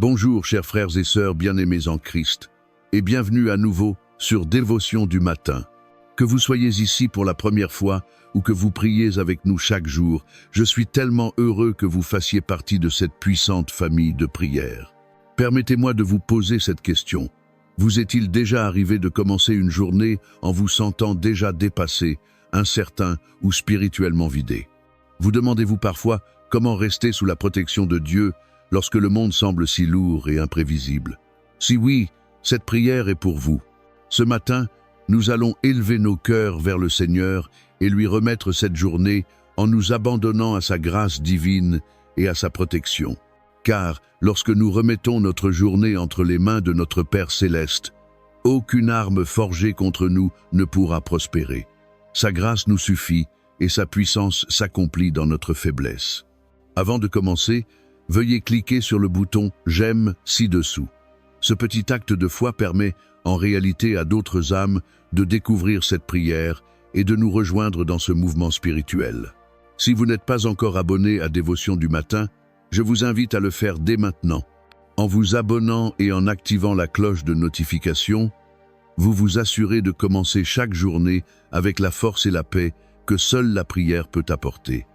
Bonjour chers frères et sœurs bien-aimés en Christ, et bienvenue à nouveau sur Dévotion du matin. Que vous soyez ici pour la première fois ou que vous priez avec nous chaque jour, je suis tellement heureux que vous fassiez partie de cette puissante famille de prière. Permettez-moi de vous poser cette question. Vous est-il déjà arrivé de commencer une journée en vous sentant déjà dépassé, incertain ou spirituellement vidé? Vous demandez-vous parfois comment rester sous la protection de Dieu lorsque le monde semble si lourd et imprévisible? Si oui, cette prière est pour vous. Ce matin, nous allons élever nos cœurs vers le Seigneur et lui remettre cette journée en nous abandonnant à sa grâce divine et à sa protection. Car lorsque nous remettons notre journée entre les mains de notre Père céleste, aucune arme forgée contre nous ne pourra prospérer. Sa grâce nous suffit et sa puissance s'accomplit dans notre faiblesse. Avant de commencer, veuillez cliquer sur le bouton « J'aime » ci-dessous. Ce petit acte de foi permet en réalité à d'autres âmes de découvrir cette prière et de nous rejoindre dans ce mouvement spirituel. Si vous n'êtes pas encore abonné à Dévotion du matin, je vous invite à le faire dès maintenant. En vous abonnant et en activant la cloche de notification, vous vous assurez de commencer chaque journée avec la force et la paix que seule la prière peut apporter.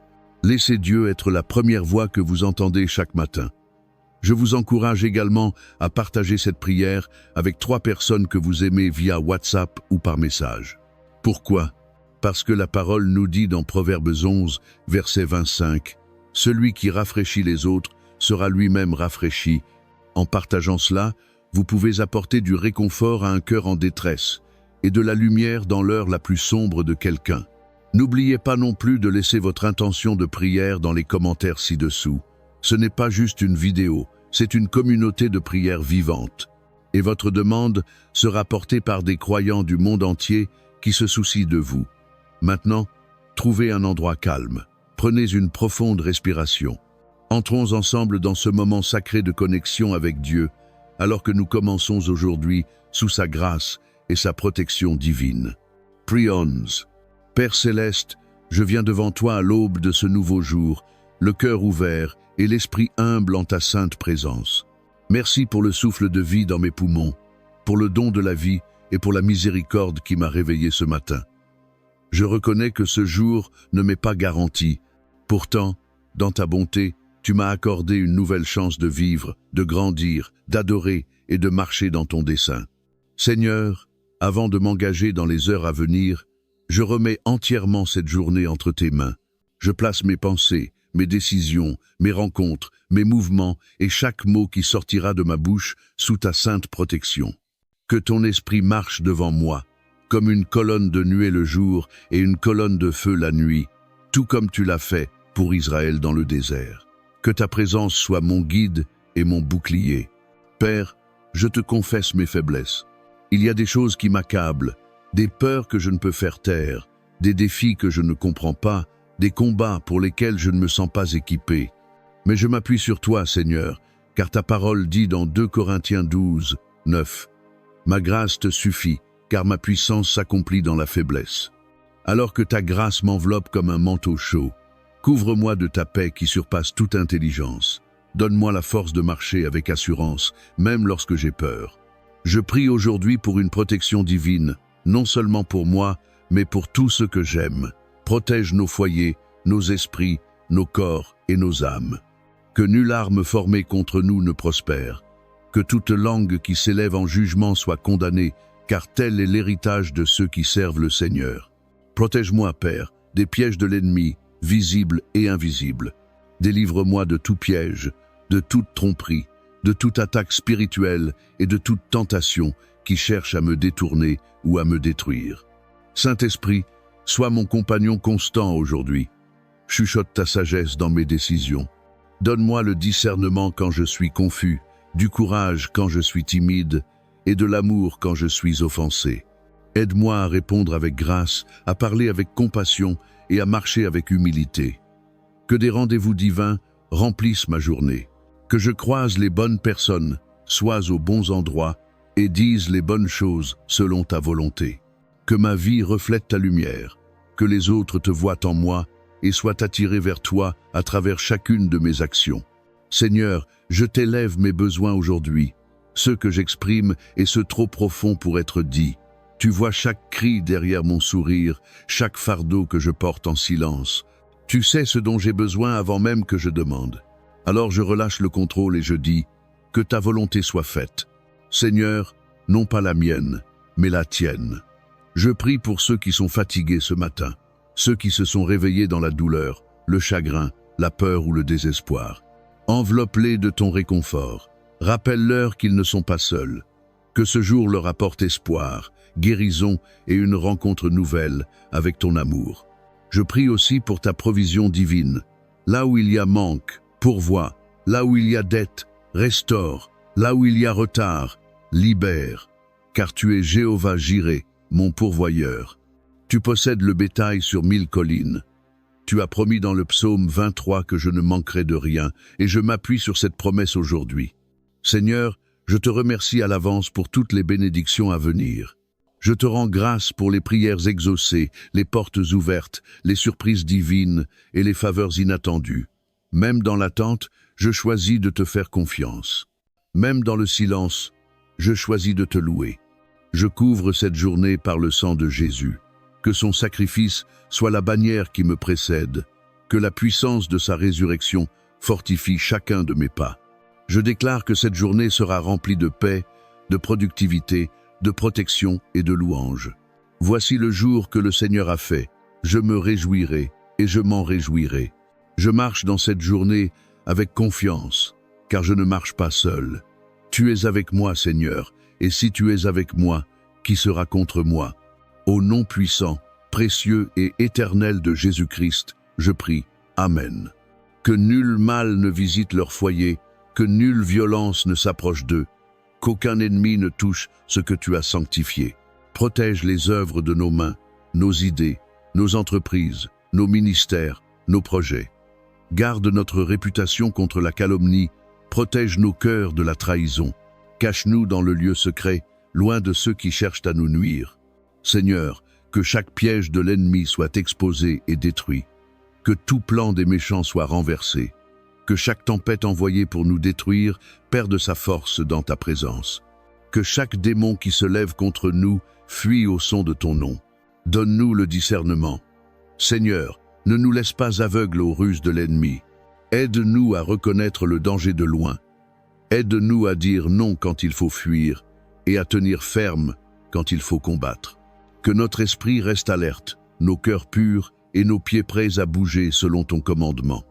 Laissez Dieu être la première voix que vous entendez chaque matin. Je vous encourage également à partager cette prière avec 3 personnes que vous aimez via WhatsApp ou par message. Pourquoi? Parce que la parole nous dit dans Proverbes 11, verset 25, « Celui qui rafraîchit les autres sera lui-même rafraîchi. » En partageant cela, vous pouvez apporter du réconfort à un cœur en détresse et de la lumière dans l'heure la plus sombre de quelqu'un. N'oubliez pas non plus de laisser votre intention de prière dans les commentaires ci-dessous. Ce n'est pas juste une vidéo, c'est une communauté de prière vivante. Et votre demande sera portée par des croyants du monde entier qui se soucient de vous. Maintenant, trouvez un endroit calme. Prenez une profonde respiration. Entrons ensemble dans ce moment sacré de connexion avec Dieu, alors que nous commençons aujourd'hui sous sa grâce et sa protection divine. Prions. Père céleste, je viens devant toi à l'aube de ce nouveau jour, le cœur ouvert et l'esprit humble en ta sainte présence. Merci pour le souffle de vie dans mes poumons, pour le don de la vie et pour la miséricorde qui m'a réveillé ce matin. Je reconnais que ce jour ne m'est pas garanti. Pourtant, dans ta bonté, tu m'as accordé une nouvelle chance de vivre, de grandir, d'adorer et de marcher dans ton dessein. Seigneur, avant de m'engager dans les heures à venir, je remets entièrement cette journée entre tes mains. Je place mes pensées, mes décisions, mes rencontres, mes mouvements et chaque mot qui sortira de ma bouche sous ta sainte protection. Que ton esprit marche devant moi, comme une colonne de nuée le jour et une colonne de feu la nuit, tout comme tu l'as fait pour Israël dans le désert. Que ta présence soit mon guide et mon bouclier. Père, je te confesse mes faiblesses. Il y a des choses qui m'accablent, des peurs que je ne peux faire taire, des défis que je ne comprends pas, des combats pour lesquels je ne me sens pas équipé. Mais je m'appuie sur toi, Seigneur, car ta parole dit dans 2 Corinthiens 12, 9, « Ma grâce te suffit, car ma puissance s'accomplit dans la faiblesse. » Alors que ta grâce m'enveloppe comme un manteau chaud, couvre-moi de ta paix qui surpasse toute intelligence. Donne-moi la force de marcher avec assurance, même lorsque j'ai peur. Je prie aujourd'hui pour une protection divine, non seulement pour moi, mais pour tous ceux que j'aime. Protège nos foyers, nos esprits, nos corps et nos âmes. Que nulle arme formée contre nous ne prospère. Que toute langue qui s'élève en jugement soit condamnée, car tel est l'héritage de ceux qui servent le Seigneur. Protège-moi, Père, des pièges de l'ennemi, visibles et invisibles. Délivre-moi de tout piège, de toute tromperie, de toute attaque spirituelle et de toute tentation qui cherche à me détourner ou à me détruire. Saint-Esprit, sois mon compagnon constant aujourd'hui. Chuchote ta sagesse dans mes décisions. Donne-moi le discernement quand je suis confus, du courage quand je suis timide et de l'amour quand je suis offensé. Aide-moi à répondre avec grâce, à parler avec compassion et à marcher avec humilité. Que des rendez-vous divins remplissent ma journée. Que je croise les bonnes personnes, sois aux bons endroits et dise les bonnes choses selon ta volonté. Que ma vie reflète ta lumière, que les autres te voient en moi et soient attirés vers toi à travers chacune de mes actions. Seigneur, je t'élève mes besoins aujourd'hui, ceux que j'exprime et ceux trop profonds pour être dits. Tu vois chaque cri derrière mon sourire, chaque fardeau que je porte en silence. Tu sais ce dont j'ai besoin avant même que je demande. Alors je relâche le contrôle et je dis, que ta volonté soit faite. Seigneur, non pas la mienne, mais la tienne. Je prie pour ceux qui sont fatigués ce matin, ceux qui se sont réveillés dans la douleur, le chagrin, la peur ou le désespoir. Enveloppe-les de ton réconfort. Rappelle-leur qu'ils ne sont pas seuls. Que ce jour leur apporte espoir, guérison et une rencontre nouvelle avec ton amour. Je prie aussi pour ta provision divine. Là où il y a manque, pourvois. Là où il y a dette, restaure. Là où il y a retard, libère. Car tu es Jéhovah Jireh, mon pourvoyeur. Tu possèdes le bétail sur 1000 collines. Tu as promis dans le psaume 23 que je ne manquerai de rien, et je m'appuie sur cette promesse aujourd'hui. Seigneur, je te remercie à l'avance pour toutes les bénédictions à venir. Je te rends grâce pour les prières exaucées, les portes ouvertes, les surprises divines et les faveurs inattendues. Même dans l'attente, je choisis de te faire confiance. Même dans le silence, je choisis de te louer. Je couvre cette journée par le sang de Jésus. Que son sacrifice soit la bannière qui me précède. Que la puissance de sa résurrection fortifie chacun de mes pas. Je déclare que cette journée sera remplie de paix, de productivité, de protection et de louange. Voici le jour que le Seigneur a fait. Je me réjouirai et je m'en réjouirai. Je marche dans cette journée avec confiance, car je ne marche pas seul. Tu es avec moi, Seigneur, et si tu es avec moi, qui sera contre moi? Au nom puissant, précieux et éternel de Jésus-Christ, je prie. Amen. Que nul mal ne visite leur foyer, que nulle violence ne s'approche d'eux, qu'aucun ennemi ne touche ce que tu as sanctifié. Protège les œuvres de nos mains, nos idées, nos entreprises, nos ministères, nos projets. Garde notre réputation contre la calomnie, protège nos cœurs de la trahison. Cache-nous dans le lieu secret, loin de ceux qui cherchent à nous nuire. Seigneur, que chaque piège de l'ennemi soit exposé et détruit. Que tout plan des méchants soit renversé. Que chaque tempête envoyée pour nous détruire perde sa force dans ta présence. Que chaque démon qui se lève contre nous fuit au son de ton nom. Donne-nous le discernement. Seigneur, ne nous laisse pas aveugles aux ruses de l'ennemi. Aide-nous à reconnaître le danger de loin. Aide-nous à dire non quand il faut fuir et à tenir ferme quand il faut combattre. Que notre esprit reste alerte, nos cœurs purs et nos pieds prêts à bouger selon ton commandement.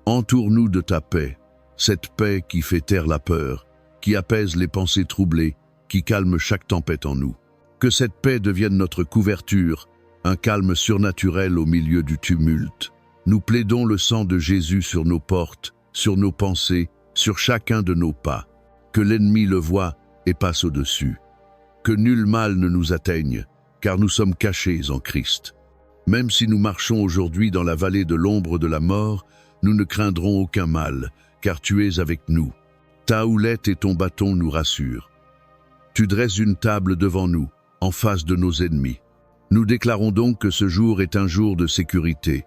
Entoure-nous de ta paix, cette paix qui fait taire la peur, qui apaise les pensées troublées, qui calme chaque tempête en nous. Que cette paix devienne notre couverture, un calme surnaturel au milieu du tumulte. Nous plaidons le sang de Jésus sur nos portes, sur nos pensées, sur chacun de nos pas. Que l'ennemi le voie et passe au-dessus. Que nul mal ne nous atteigne, car nous sommes cachés en Christ. Même si nous marchons aujourd'hui dans la vallée de l'ombre de la mort, nous ne craindrons aucun mal, car tu es avec nous. Ta houlette et ton bâton nous rassurent. Tu dresses une table devant nous, en face de nos ennemis. Nous déclarons donc que ce jour est un jour de sécurité,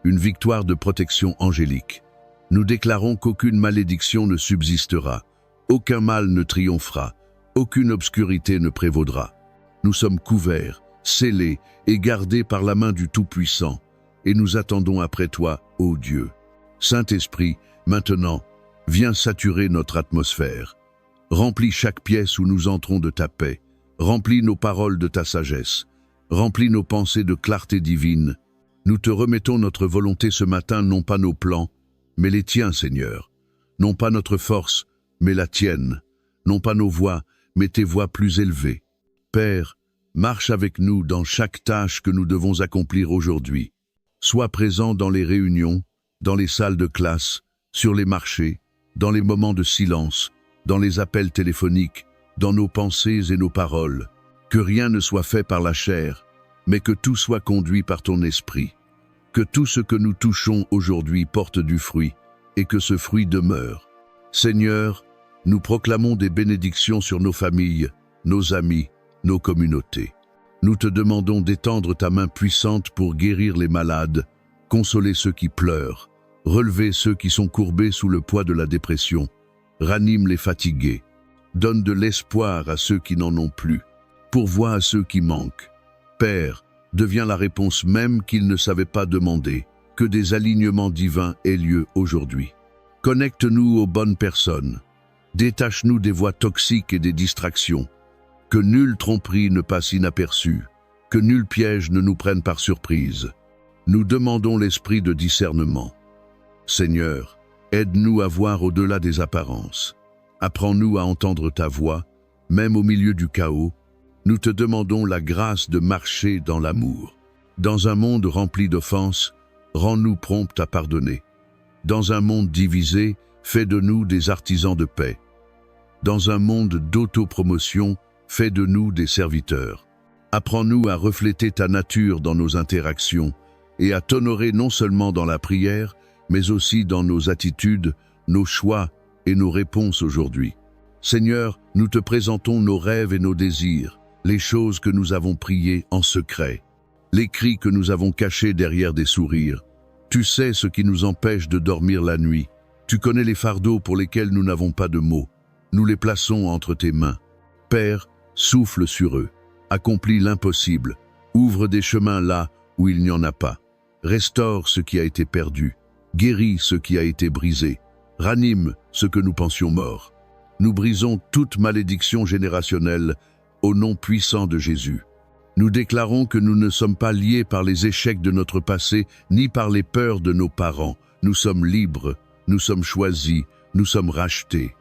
une victoire de protection angélique. Nous déclarons qu'aucune malédiction ne subsistera, aucun mal ne triomphera, aucune obscurité ne prévaudra. Nous sommes couverts, scellés et gardés par la main du Tout-Puissant, et nous attendons après toi, ô Dieu. Saint-Esprit, maintenant, viens saturer notre atmosphère. Remplis chaque pièce où nous entrons de ta paix. Remplis nos paroles de ta sagesse. Remplis nos pensées de clarté divine. Nous te remettons notre volonté ce matin, non pas nos plans, mais les tiens, Seigneur. Non pas notre force, mais la tienne. Non pas nos voix, mais tes voix plus élevées. Père, marche avec nous dans chaque tâche que nous devons accomplir aujourd'hui. Sois présent dans les réunions, dans les salles de classe, sur les marchés, dans les moments de silence, dans les appels téléphoniques, dans nos pensées et nos paroles. Que rien ne soit fait par la chair, mais que tout soit conduit par ton esprit. Que tout ce que nous touchons aujourd'hui porte du fruit, et que ce fruit demeure. Seigneur, nous proclamons des bénédictions sur nos familles, nos amis, nos communautés. Nous te demandons d'étendre ta main puissante pour guérir les malades, consoler ceux qui pleurent, Relevez ceux qui sont courbés sous le poids de la dépression. Ranime les fatigués. Donne de l'espoir à ceux qui n'en ont plus. Pourvois à ceux qui manquent. Père, deviens la réponse même qu'ils ne savaient pas demander. Que des alignements divins aient lieu aujourd'hui. Connecte-nous aux bonnes personnes. Détache-nous des voies toxiques et des distractions. Que nulle tromperie ne passe inaperçue. Que nul piège ne nous prenne par surprise. Nous demandons l'esprit de discernement. Seigneur, aide-nous à voir au-delà des apparences. Apprends-nous à entendre ta voix, même au milieu du chaos. Nous te demandons la grâce de marcher dans l'amour. Dans un monde rempli d'offenses, rends-nous prompts à pardonner. Dans un monde divisé, fais de nous des artisans de paix. Dans un monde d'autopromotion, fais de nous des serviteurs. Apprends-nous à refléter ta nature dans nos interactions et à t'honorer non seulement dans la prière, mais aussi dans nos attitudes, nos choix et nos réponses aujourd'hui. Seigneur, nous te présentons nos rêves et nos désirs, les choses que nous avons priées en secret, les cris que nous avons cachés derrière des sourires. Tu sais ce qui nous empêche de dormir la nuit. Tu connais les fardeaux pour lesquels nous n'avons pas de mots. Nous les plaçons entre tes mains. Père, souffle sur eux. Accomplis l'impossible. Ouvre des chemins là où il n'y en a pas. Restaure ce qui a été perdu. Guéris ce qui a été brisé. Ranime ce que nous pensions mort. Nous brisons toute malédiction générationnelle au nom puissant de Jésus. Nous déclarons que nous ne sommes pas liés par les échecs de notre passé, ni par les peurs de nos parents. Nous sommes libres, nous sommes choisis, nous sommes rachetés.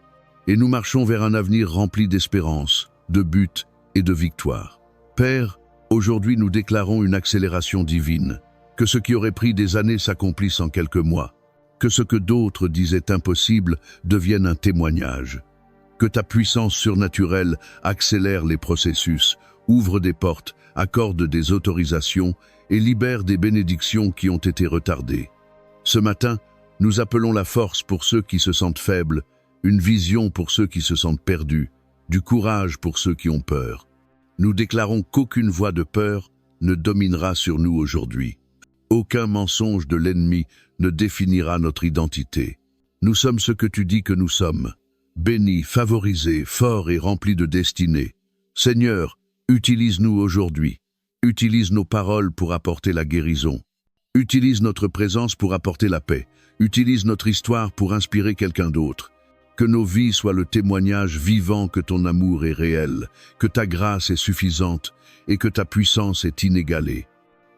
Et nous marchons vers un avenir rempli d'espérance, de but et de victoire. Père, aujourd'hui nous déclarons une accélération divine. Que ce qui aurait pris des années s'accomplisse en quelques mois. Que ce que d'autres disaient impossible devienne un témoignage. Que ta puissance surnaturelle accélère les processus, ouvre des portes, accorde des autorisations et libère des bénédictions qui ont été retardées. Ce matin, nous appelons la force pour ceux qui se sentent faibles, une vision pour ceux qui se sentent perdus, du courage pour ceux qui ont peur. Nous déclarons qu'aucune voix de peur ne dominera sur nous aujourd'hui. Aucun mensonge de l'ennemi ne définira notre identité. Nous sommes ce que tu dis que nous sommes. Bénis, favorisés, forts et remplis de destinée. Seigneur, utilise-nous aujourd'hui. Utilise nos paroles pour apporter la guérison. Utilise notre présence pour apporter la paix. Utilise notre histoire pour inspirer quelqu'un d'autre. Que nos vies soient le témoignage vivant que ton amour est réel, que ta grâce est suffisante et que ta puissance est inégalée.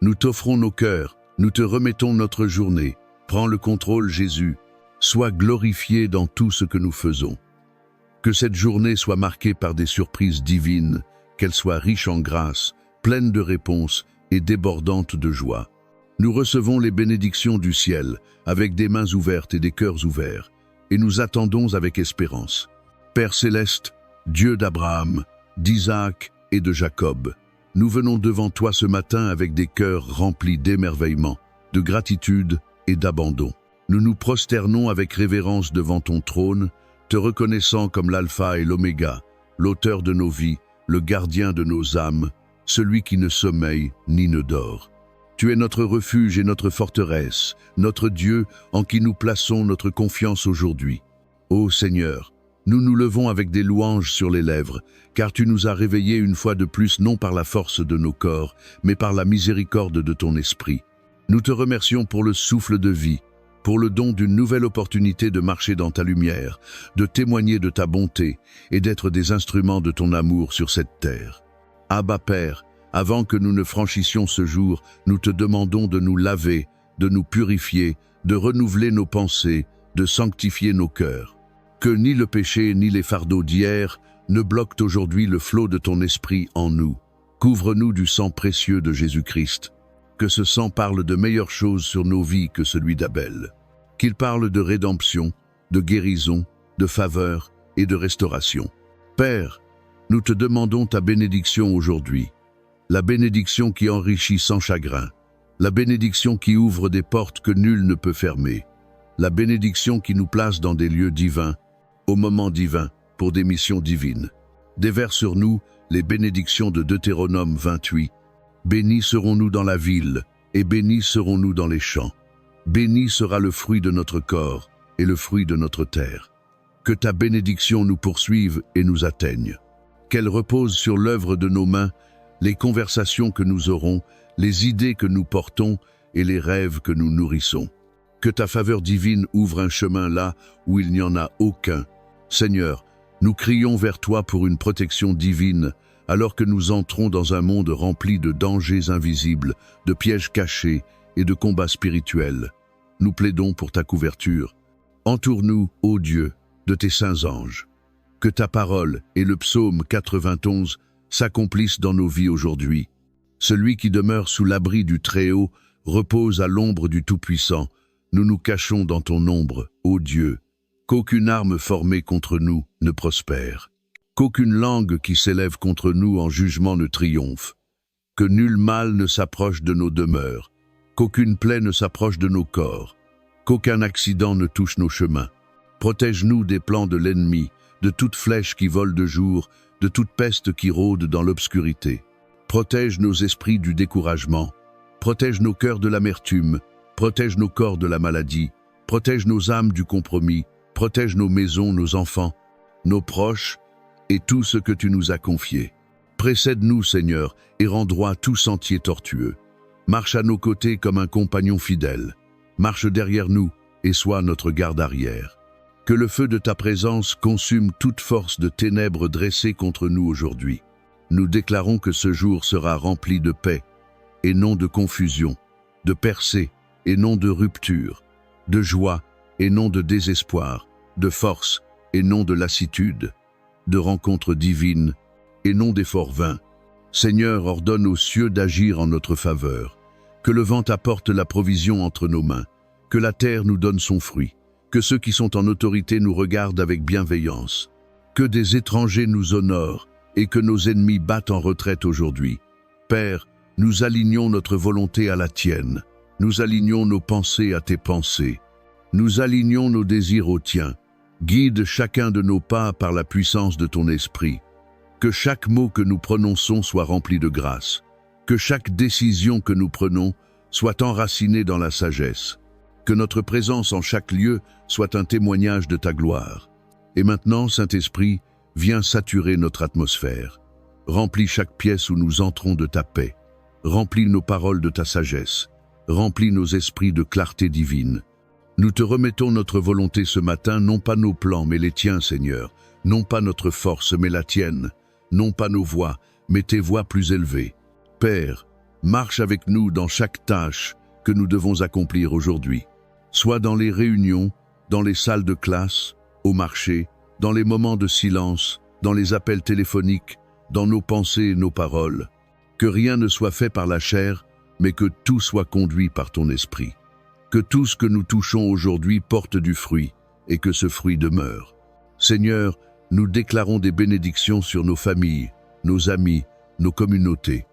Nous t'offrons nos cœurs, nous te remettons notre journée. Prends le contrôle, Jésus. Sois glorifié dans tout ce que nous faisons. Que cette journée soit marquée par des surprises divines, qu'elle soit riche en grâce, pleine de réponses et débordante de joie. Nous recevons les bénédictions du ciel avec des mains ouvertes et des cœurs ouverts, et nous attendons avec espérance. Père céleste, Dieu d'Abraham, d'Isaac et de Jacob, nous venons devant toi ce matin avec des cœurs remplis d'émerveillement, de gratitude et d'abandon. Nous nous prosternons avec révérence devant ton trône, te reconnaissant comme l'alpha et l'oméga, l'auteur de nos vies, le gardien de nos âmes, celui qui ne sommeille ni ne dort. Tu es notre refuge et notre forteresse, notre Dieu en qui nous plaçons notre confiance aujourd'hui. Ô Seigneur, nous nous levons avec des louanges sur les lèvres, car tu nous as réveillés une fois de plus non par la force de nos corps, mais par la miséricorde de ton esprit. Nous te remercions pour le souffle de vie, pour le don d'une nouvelle opportunité de marcher dans ta lumière, de témoigner de ta bonté et d'être des instruments de ton amour sur cette terre. Abba Père, avant que nous ne franchissions ce jour, nous te demandons de nous laver, de nous purifier, de renouveler nos pensées, de sanctifier nos cœurs. Que ni le péché ni les fardeaux d'hier ne bloquent aujourd'hui le flot de ton esprit en nous. Couvre-nous du sang précieux de Jésus-Christ. Que ce sang parle de meilleures choses sur nos vies que celui d'Abel. Qu'il parle de rédemption, de guérison, de faveur et de restauration. Père, nous te demandons ta bénédiction aujourd'hui. La bénédiction qui enrichit sans chagrin. La bénédiction qui ouvre des portes que nul ne peut fermer. La bénédiction qui nous place dans des lieux divins, au moment divin, pour des missions divines. Déverse sur nous les bénédictions de Deutéronome 28. Bénis serons-nous dans la ville, et bénis serons-nous dans les champs. Béni sera le fruit de notre corps et le fruit de notre terre. Que ta bénédiction nous poursuive et nous atteigne. Qu'elle repose sur l'œuvre de nos mains, les conversations que nous aurons, les idées que nous portons et les rêves que nous nourrissons. Que ta faveur divine ouvre un chemin là où il n'y en a aucun. Seigneur, nous crions vers toi pour une protection divine, alors que nous entrons dans un monde rempli de dangers invisibles, de pièges cachés et de combats spirituels. Nous plaidons pour ta couverture. Entoure-nous, ô Dieu, de tes saints anges. Que ta parole et le psaume 91 s'accomplissent dans nos vies aujourd'hui. Celui qui demeure sous l'abri du Très-Haut repose à l'ombre du Tout-Puissant. Nous nous cachons dans ton ombre, ô Dieu. Qu'aucune arme formée contre nous ne prospère. Qu'aucune langue qui s'élève contre nous en jugement ne triomphe. Que nul mal ne s'approche de nos demeures. Qu'aucune plaie ne s'approche de nos corps. Qu'aucun accident ne touche nos chemins. Protège-nous des plans de l'ennemi, de toute flèche qui vole de jour, de toute peste qui rôde dans l'obscurité. Protège nos esprits du découragement. Protège nos cœurs de l'amertume. Protège nos corps de la maladie. Protège nos âmes du compromis. Protège nos maisons, nos enfants, nos proches et tout ce que tu nous as confié. Précède-nous, Seigneur, et rends droit tout sentier tortueux. Marche à nos côtés comme un compagnon fidèle. Marche derrière nous et sois notre garde arrière. Que le feu de ta présence consume toute force de ténèbres dressée contre nous aujourd'hui. Nous déclarons que ce jour sera rempli de paix et non de confusion, de percée et non de rupture, de joie et non de désespoir, de force et non de lassitude, de rencontres divines et non d'efforts vains. Seigneur, ordonne aux cieux d'agir en notre faveur, que le vent apporte la provision entre nos mains, que la terre nous donne son fruit, que ceux qui sont en autorité nous regardent avec bienveillance, que des étrangers nous honorent et que nos ennemis battent en retraite aujourd'hui. Père, nous alignons notre volonté à la tienne, nous alignons nos pensées à tes pensées, nous alignons nos désirs aux tiens. Guide chacun de nos pas par la puissance de ton esprit. Que chaque mot que nous prononçons soit rempli de grâce. Que chaque décision que nous prenons soit enracinée dans la sagesse. Que notre présence en chaque lieu soit un témoignage de ta gloire. Et maintenant, Saint-Esprit, viens saturer notre atmosphère. Remplis chaque pièce où nous entrons de ta paix. Remplis nos paroles de ta sagesse. Remplis nos esprits de clarté divine. Nous te remettons notre volonté ce matin, non pas nos plans, mais les tiens, Seigneur. Non pas notre force, mais la tienne. Non pas nos voies, mais tes voies plus élevées. Père, marche avec nous dans chaque tâche que nous devons accomplir aujourd'hui. Soit dans les réunions, dans les salles de classe, au marché, dans les moments de silence, dans les appels téléphoniques, dans nos pensées et nos paroles. Que rien ne soit fait par la chair, mais que tout soit conduit par ton esprit. Que tout ce que nous touchons aujourd'hui porte du fruit, et que ce fruit demeure. Seigneur, nous déclarons des bénédictions sur nos familles, nos amis, nos communautés.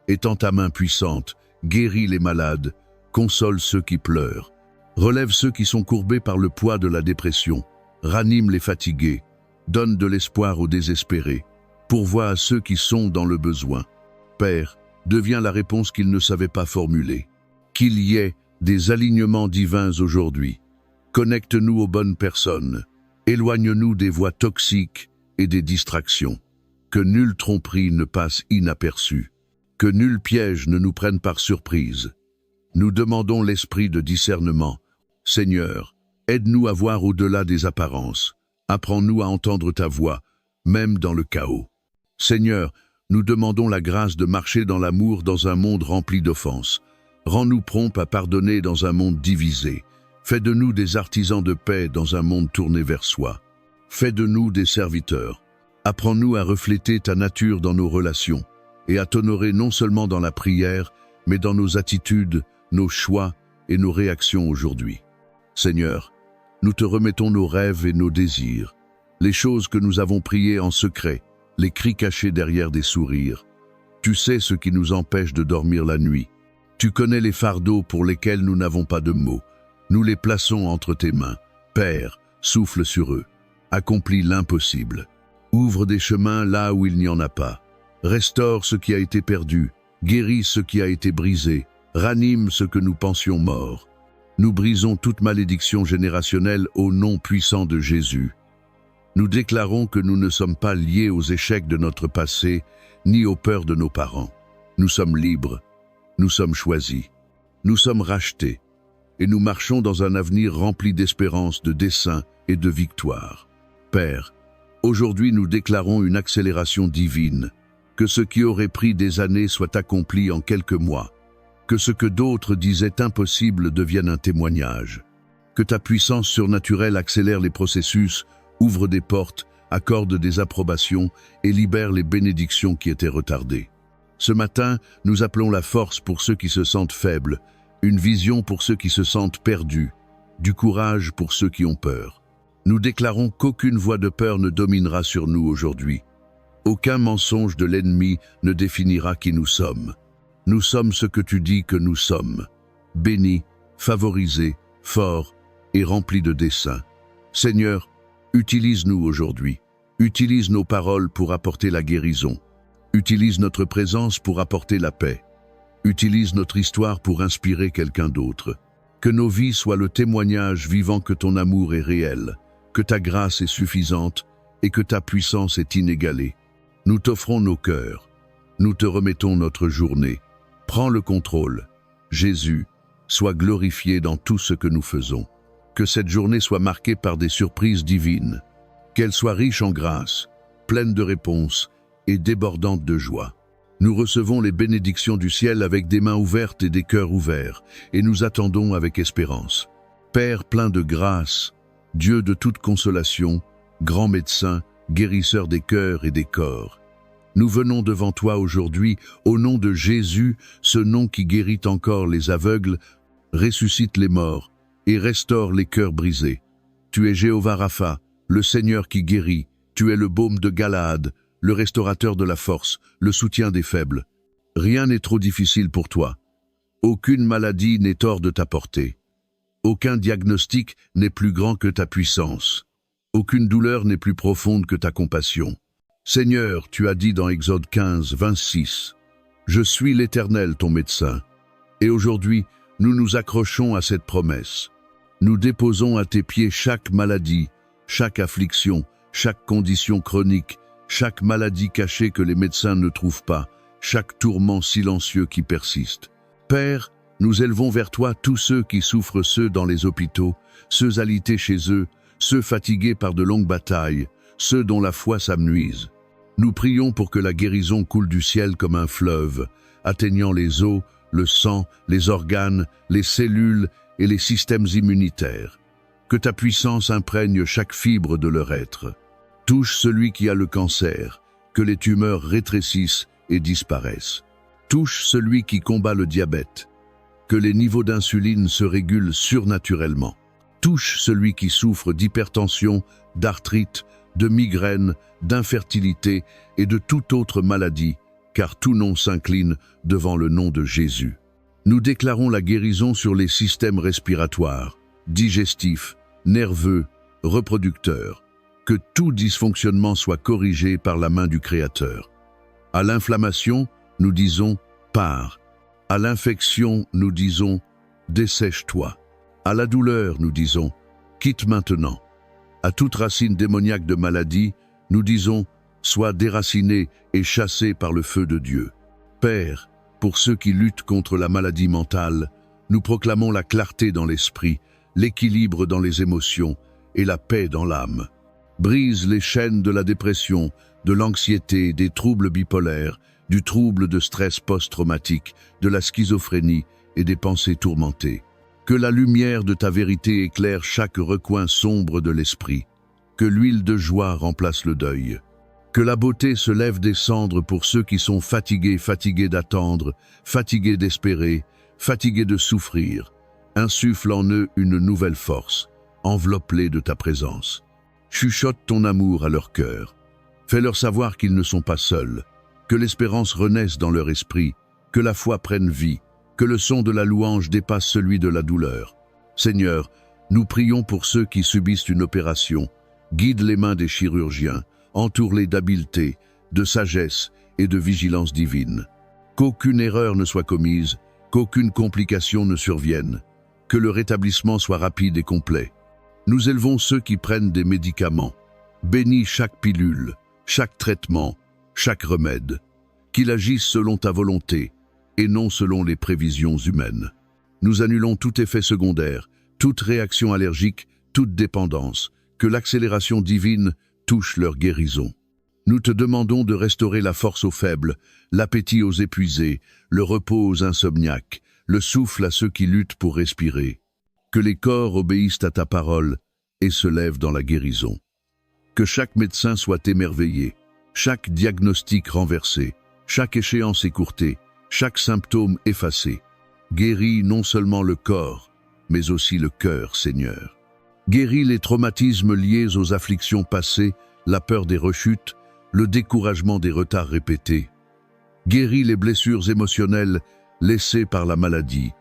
Étends ta main puissante, guéris les malades, console ceux qui pleurent, relève ceux qui sont courbés par le poids de la dépression, ranime les fatigués, donne de l'espoir aux désespérés, pourvois à ceux qui sont dans le besoin. Père, deviens la réponse qu'ils ne savaient pas formuler. Qu'il y ait des alignements divins aujourd'hui. Connecte-nous aux bonnes personnes. Éloigne-nous des voies toxiques et des distractions. Que nulle tromperie ne passe inaperçue. Que nul piège ne nous prenne par surprise. Nous demandons l'esprit de discernement. Seigneur, aide-nous à voir au-delà des apparences. Apprends-nous à entendre ta voix, même dans le chaos. Seigneur, nous demandons la grâce de marcher dans l'amour dans un monde rempli d'offenses. Rends-nous prompts à pardonner dans un monde divisé. Fais de nous des artisans de paix dans un monde tourné vers soi. Fais de nous des serviteurs. Apprends-nous à refléter ta nature dans nos relations et à t'honorer non seulement dans la prière, mais dans nos attitudes, nos choix et nos réactions aujourd'hui. Seigneur, nous te remettons nos rêves et nos désirs, les choses que nous avons priées en secret, les cris cachés derrière des sourires. Tu sais ce qui nous empêche de dormir la nuit. Tu connais les fardeaux pour lesquels nous n'avons pas de mots. Nous les plaçons entre tes mains. Père, souffle sur eux. Accomplis l'impossible. Ouvre des chemins là où il n'y en a pas. Restaure ce qui a été perdu. Guéris ce qui a été brisé. Ranime ce que nous pensions mort. Nous brisons toute malédiction générationnelle au nom puissant de Jésus. Nous déclarons que nous ne sommes pas liés aux échecs de notre passé, ni aux peurs de nos parents. Nous sommes libres, nous sommes choisis, nous sommes rachetés, et nous marchons dans un avenir rempli d'espérance, de dessein et de victoire. Père, aujourd'hui nous déclarons une accélération divine, que ce qui aurait pris des années soit accompli en quelques mois, que ce que d'autres disaient impossible devienne un témoignage, que ta puissance surnaturelle accélère les processus, ouvre des portes, accorde des approbations et libère les bénédictions qui étaient retardées. Ce matin, nous appelons la force pour ceux qui se sentent faibles, une vision pour ceux qui se sentent perdus, du courage pour ceux qui ont peur. Nous déclarons qu'aucune voix de peur ne dominera sur nous aujourd'hui. Aucun mensonge de l'ennemi ne définira qui nous sommes. Nous sommes ce que tu dis que nous sommes, bénis, favorisés, forts et remplis de dessein. Seigneur, utilise-nous aujourd'hui. Utilise nos paroles pour apporter la guérison. Utilise notre présence pour apporter la paix. Utilise notre histoire pour inspirer quelqu'un d'autre. Que nos vies soient le témoignage vivant que ton amour est réel, que ta grâce est suffisante et que ta puissance est inégalée. Nous t'offrons nos cœurs. Nous te remettons notre journée. Prends le contrôle. Jésus, sois glorifié dans tout ce que nous faisons. Que cette journée soit marquée par des surprises divines. Qu'elle soit riche en grâce, pleine de réponses et débordante de joie. Nous recevons les bénédictions du ciel avec des mains ouvertes et des cœurs ouverts, et nous attendons avec espérance. Père plein de grâce, Dieu de toute consolation, grand médecin, guérisseur des cœurs et des corps. Nous venons devant toi aujourd'hui, au nom de Jésus, ce nom qui guérit encore les aveugles, ressuscite les morts et restaure les cœurs brisés. Tu es Jéhovah Rapha, le Seigneur qui guérit, tu es le baume de Galaad, le restaurateur de la force, le soutien des faibles. Rien n'est trop difficile pour toi. Aucune maladie n'est hors de ta portée. Aucun diagnostic n'est plus grand que ta puissance. Aucune douleur n'est plus profonde que ta compassion. Seigneur, tu as dit dans Exode 15, 26, « Je suis l'Éternel, ton médecin. » Et aujourd'hui, nous nous accrochons à cette promesse. Nous déposons à tes pieds chaque maladie, chaque affliction, chaque condition chronique, chaque maladie cachée que les médecins ne trouvent pas, chaque tourment silencieux qui persiste. Père, nous élevons vers toi tous ceux qui souffrent, ceux dans les hôpitaux, ceux alités chez eux, ceux fatigués par de longues batailles, ceux dont la foi s'amenuise. Nous prions pour que la guérison coule du ciel comme un fleuve, atteignant les os, le sang, les organes, les cellules et les systèmes immunitaires. Que ta puissance imprègne chaque fibre de leur être. Touche celui qui a le cancer, que les tumeurs rétrécissent et disparaissent. Touche celui qui combat le diabète, que les niveaux d'insuline se régulent surnaturellement. Touche celui qui souffre d'hypertension, d'arthrite, de migraine, d'infertilité et de toute autre maladie, car tout nom s'incline devant le nom de Jésus. Nous déclarons la guérison sur les systèmes respiratoires, digestifs, nerveux, reproducteurs. Que tout dysfonctionnement soit corrigé par la main du Créateur. À l'inflammation, nous disons « pars ». À l'infection, nous disons « dessèche-toi ». À la douleur, nous disons « quitte maintenant ». À toute racine démoniaque de maladie, nous disons « sois déraciné et chassé par le feu de Dieu ». Père, pour ceux qui luttent contre la maladie mentale, nous proclamons la clarté dans l'esprit, l'équilibre dans les émotions et la paix dans l'âme. Brise les chaînes de la dépression, de l'anxiété, des troubles bipolaires, du trouble de stress post-traumatique, de la schizophrénie et des pensées tourmentées. Que la lumière de ta vérité éclaire chaque recoin sombre de l'esprit. Que l'huile de joie remplace le deuil. Que la beauté se lève des cendres pour ceux qui sont fatigués, fatigués d'attendre, fatigués d'espérer, fatigués de souffrir. Insuffle en eux une nouvelle force. Enveloppe-les de ta présence. Chuchote ton amour à leur cœur. Fais-leur savoir qu'ils ne sont pas seuls, que l'espérance renaisse dans leur esprit, que la foi prenne vie, que le son de la louange dépasse celui de la douleur. Seigneur, nous prions pour ceux qui subissent une opération. Guide les mains des chirurgiens, entoure-les d'habileté, de sagesse et de vigilance divine. Qu'aucune erreur ne soit commise, qu'aucune complication ne survienne. que le rétablissement soit rapide et complet. Nous élevons ceux qui prennent des médicaments. Bénis chaque pilule, chaque traitement, chaque remède. Qu'il agisse selon ta volonté et non selon les prévisions humaines. Nous annulons tout effet secondaire, toute réaction allergique, toute dépendance, que l'accélération divine touche leur guérison. Nous te demandons de restaurer la force aux faibles, l'appétit aux épuisés, le repos aux insomniaques, le souffle à ceux qui luttent pour respirer. Que les corps obéissent à ta parole et se lèvent dans la guérison. Que chaque médecin soit émerveillé, chaque diagnostic renversé, chaque échéance écourtée, chaque symptôme effacé. Guéris non seulement le corps, mais aussi le cœur, Seigneur. Guéris les traumatismes liés aux afflictions passées, la peur des rechutes, le découragement des retards répétés. Guéris les blessures émotionnelles laissées par la maladie.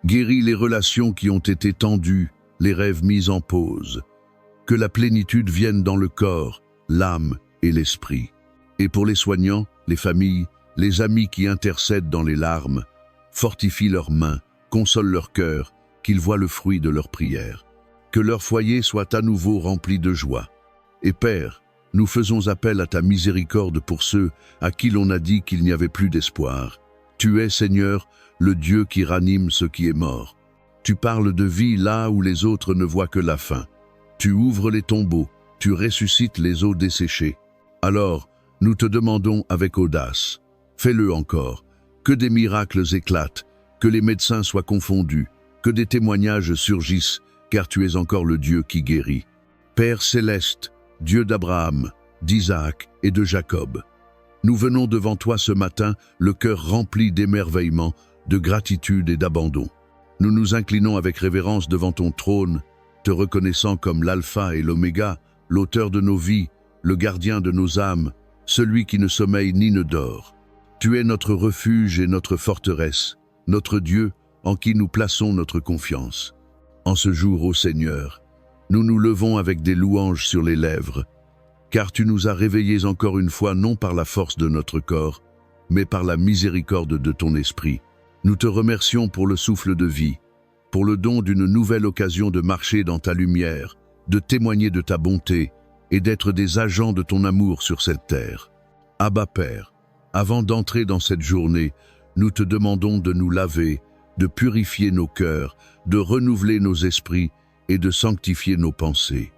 Guéris les relations qui ont été tendues, les rêves mis en pause. Que la plénitude vienne dans le corps, l'âme et l'esprit. Et pour les soignants, les familles, les amis qui intercèdent dans les larmes, fortifie leurs mains, console leur cœur, qu'ils voient le fruit de leurs prières. Que leur foyer soit à nouveau rempli de joie. Et Père, nous faisons appel à ta miséricorde pour ceux à qui l'on a dit qu'il n'y avait plus d'espoir. Tu es, Seigneur, le Dieu qui ranime ce qui est mort. Tu parles de vie là où les autres ne voient que la fin. Tu ouvres les tombeaux, tu ressuscites les eaux desséchées. Alors, nous te demandons avec audace, fais-le encore, que des miracles éclatent, que les médecins soient confondus, que des témoignages surgissent, car tu es encore le Dieu qui guérit. Père céleste, Dieu d'Abraham, d'Isaac et de Jacob, nous venons devant toi ce matin, le cœur rempli d'émerveillement, de gratitude et d'abandon. Nous nous inclinons avec révérence devant ton trône, te reconnaissant comme l'alpha et l'oméga, l'auteur de nos vies, le gardien de nos âmes, celui qui ne sommeille ni ne dort. Tu es notre refuge et notre forteresse, notre Dieu en qui nous plaçons notre confiance. En ce jour, ô Seigneur, nous nous levons avec des louanges sur les lèvres, car tu nous as réveillés encore une fois non par la force de notre corps, mais par la miséricorde de ton esprit. Nous te remercions pour le souffle de vie, pour le don d'une nouvelle occasion de marcher dans ta lumière, de témoigner de ta bonté et d'être des agents de ton amour sur cette terre. Abba Père, avant d'entrer dans cette journée, nous te demandons de nous laver, de purifier nos cœurs, de renouveler nos esprits et de sanctifier nos pensées.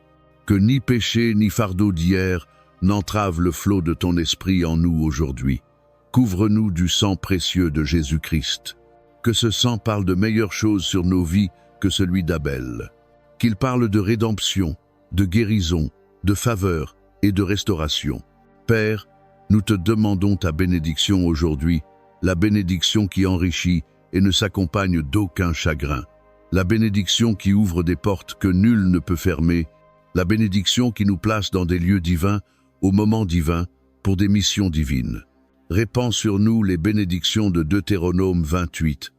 Que ni péché ni fardeau d'hier n'entrave le flot de ton esprit en nous aujourd'hui. Couvre-nous du sang précieux de Jésus-Christ. Que ce sang parle de meilleures choses sur nos vies que celui d'Abel. Qu'il parle de rédemption, de guérison, de faveur et de restauration. Père, nous te demandons ta bénédiction aujourd'hui, la bénédiction qui enrichit et ne s'accompagne d'aucun chagrin. La bénédiction qui ouvre des portes que nul ne peut fermer, la bénédiction qui nous place dans des lieux divins, au moment divin, pour des missions divines. Répands sur nous les bénédictions de Deutéronome 28.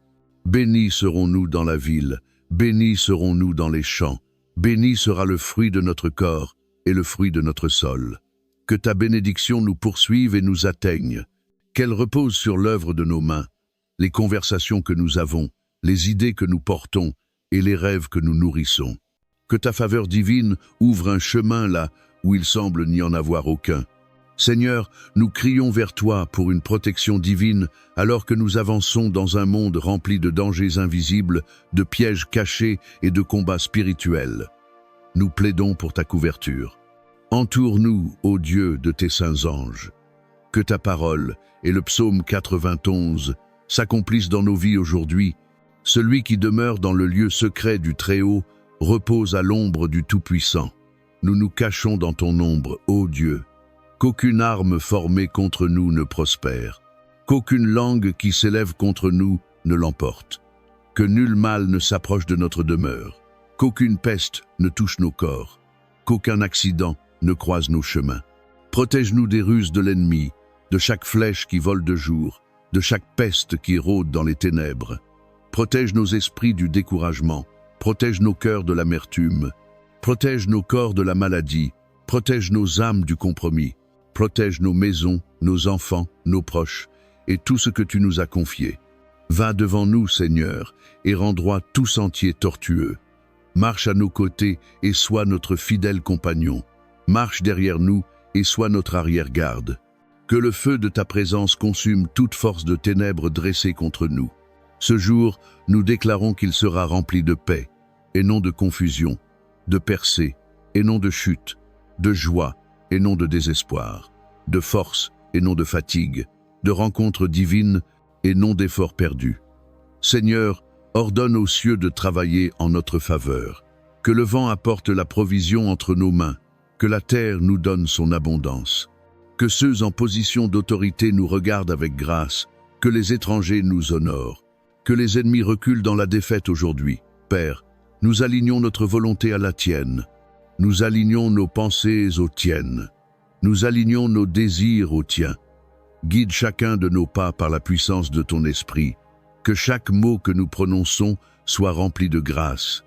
Bénis serons-nous dans la ville, bénis serons-nous dans les champs, béni sera le fruit de notre corps et le fruit de notre sol. Que ta bénédiction nous poursuive et nous atteigne, qu'elle repose sur l'œuvre de nos mains, les conversations que nous avons, les idées que nous portons et les rêves que nous nourrissons. Que ta faveur divine ouvre un chemin là où il semble n'y en avoir aucun. Seigneur, nous crions vers toi pour une protection divine alors que nous avançons dans un monde rempli de dangers invisibles, de pièges cachés et de combats spirituels. Nous plaidons pour ta couverture. Entoure-nous, ô Dieu, de tes saints anges. Que ta parole et le psaume 91 s'accomplissent dans nos vies aujourd'hui. Celui qui demeure dans le lieu secret du Très-Haut repose à l'ombre du Tout-Puissant. Nous nous cachons dans ton ombre, ô Dieu. Qu'aucune arme formée contre nous ne prospère. Qu'aucune langue qui s'élève contre nous ne l'emporte. Que nul mal ne s'approche de notre demeure. Qu'aucune peste ne touche nos corps. Qu'aucun accident ne croise nos chemins. Protège-nous des ruses de l'ennemi, de chaque flèche qui vole de jour, de chaque peste qui rôde dans les ténèbres. Protège nos esprits du découragement, protège nos cœurs de l'amertume, protège nos corps de la maladie, protège nos âmes du compromis, protège nos maisons, nos enfants, nos proches et tout ce que tu nous as confié. Va devant nous, Seigneur, et rends droit tout sentier tortueux. Marche à nos côtés et sois notre fidèle compagnon. Marche derrière nous et sois notre arrière-garde. Que le feu de ta présence consume toute force de ténèbres dressée contre nous. Ce jour, nous déclarons qu'il sera rempli de paix, et non de confusion, de percée, et non de chute, de joie, et non de désespoir, de force, et non de fatigue, de rencontres divines, et non d'efforts perdus. Seigneur, ordonne aux cieux de travailler en notre faveur. Que le vent apporte la provision entre nos mains, que la terre nous donne son abondance. Que ceux en position d'autorité nous regardent avec grâce, que les étrangers nous honorent. Que les ennemis reculent dans la défaite aujourd'hui. Père, nous alignons notre volonté à la tienne. Nous alignons nos pensées aux tiennes. Nous alignons nos désirs aux tiens. Guide chacun de nos pas par la puissance de ton esprit. Que chaque mot que nous prononçons soit rempli de grâce.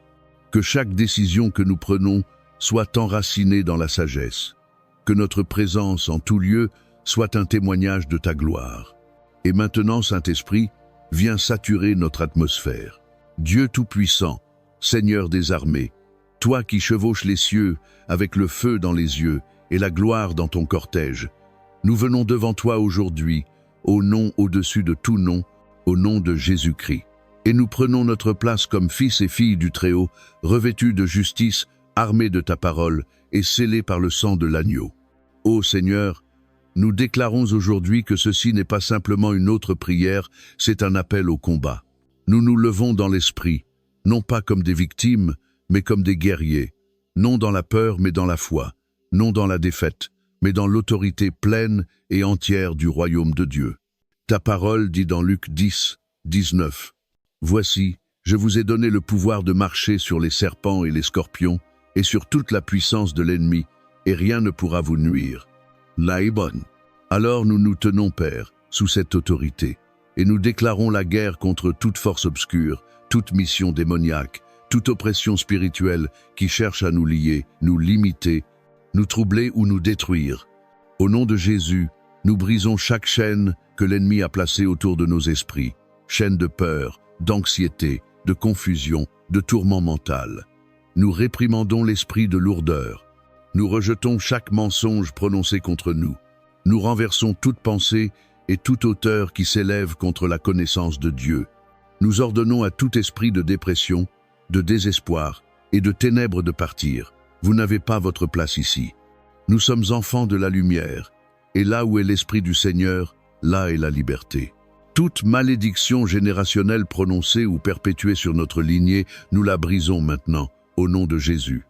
Que chaque décision que nous prenons soit enracinée dans la sagesse. Que notre présence en tout lieu soit un témoignage de ta gloire. Et maintenant, Saint-Esprit, viens saturer notre atmosphère. Dieu Tout-Puissant, Seigneur des armées, toi qui chevauches les cieux avec le feu dans les yeux et la gloire dans ton cortège, nous venons devant toi aujourd'hui, au nom au-dessus de tout nom, au nom de Jésus-Christ. Et nous prenons notre place comme fils et filles du Très-Haut, revêtus de justice, armés de ta parole et scellés par le sang de l'agneau. Ô Seigneur, nous déclarons aujourd'hui que ceci n'est pas simplement une autre prière, c'est un appel au combat. Nous nous levons dans l'esprit, non pas comme des victimes, mais comme des guerriers, non dans la peur, mais dans la foi, non dans la défaite, mais dans l'autorité pleine et entière du royaume de Dieu. Ta parole dit dans Luc 10, 19, « Voici, je vous ai donné le pouvoir de marcher sur les serpents et les scorpions, et sur toute la puissance de l'ennemi, et rien ne pourra vous nuire. » Là est bonne. Alors nous nous tenons, Père, sous cette autorité, et nous déclarons la guerre contre toute force obscure, toute mission démoniaque, toute oppression spirituelle qui cherche à nous lier, nous limiter, nous troubler ou nous détruire. Au nom de Jésus, nous brisons chaque chaîne que l'ennemi a placée autour de nos esprits, chaîne de peur, d'anxiété, de confusion, de tourment mental. Nous réprimandons l'esprit de lourdeur. Nous rejetons chaque mensonge prononcé contre nous. Nous renversons toute pensée et toute hauteur qui s'élève contre la connaissance de Dieu. Nous ordonnons à tout esprit de dépression, de désespoir et de ténèbres de partir. Vous n'avez pas votre place ici. Nous sommes enfants de la lumière, et là où est l'Esprit du Seigneur, là est la liberté. Toute malédiction générationnelle prononcée ou perpétuée sur notre lignée, nous la brisons maintenant, au nom de Jésus.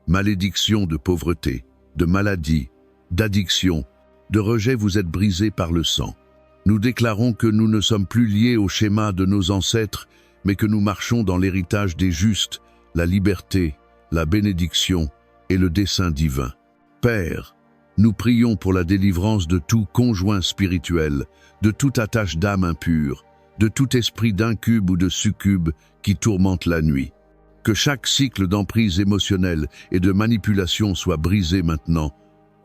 Malédiction de pauvreté, de maladie, d'addiction, de rejet, vous êtes brisés par le sang. Nous déclarons que nous ne sommes plus liés au schéma de nos ancêtres, mais que nous marchons dans l'héritage des justes, la liberté, la bénédiction et le dessein divin. Père, nous prions pour la délivrance de tout conjoint spirituel, de toute attache d'âme impure, de tout esprit d'incube ou de succube qui tourmente la nuit. Que chaque cycle d'emprise émotionnelle et de manipulation soit brisé maintenant,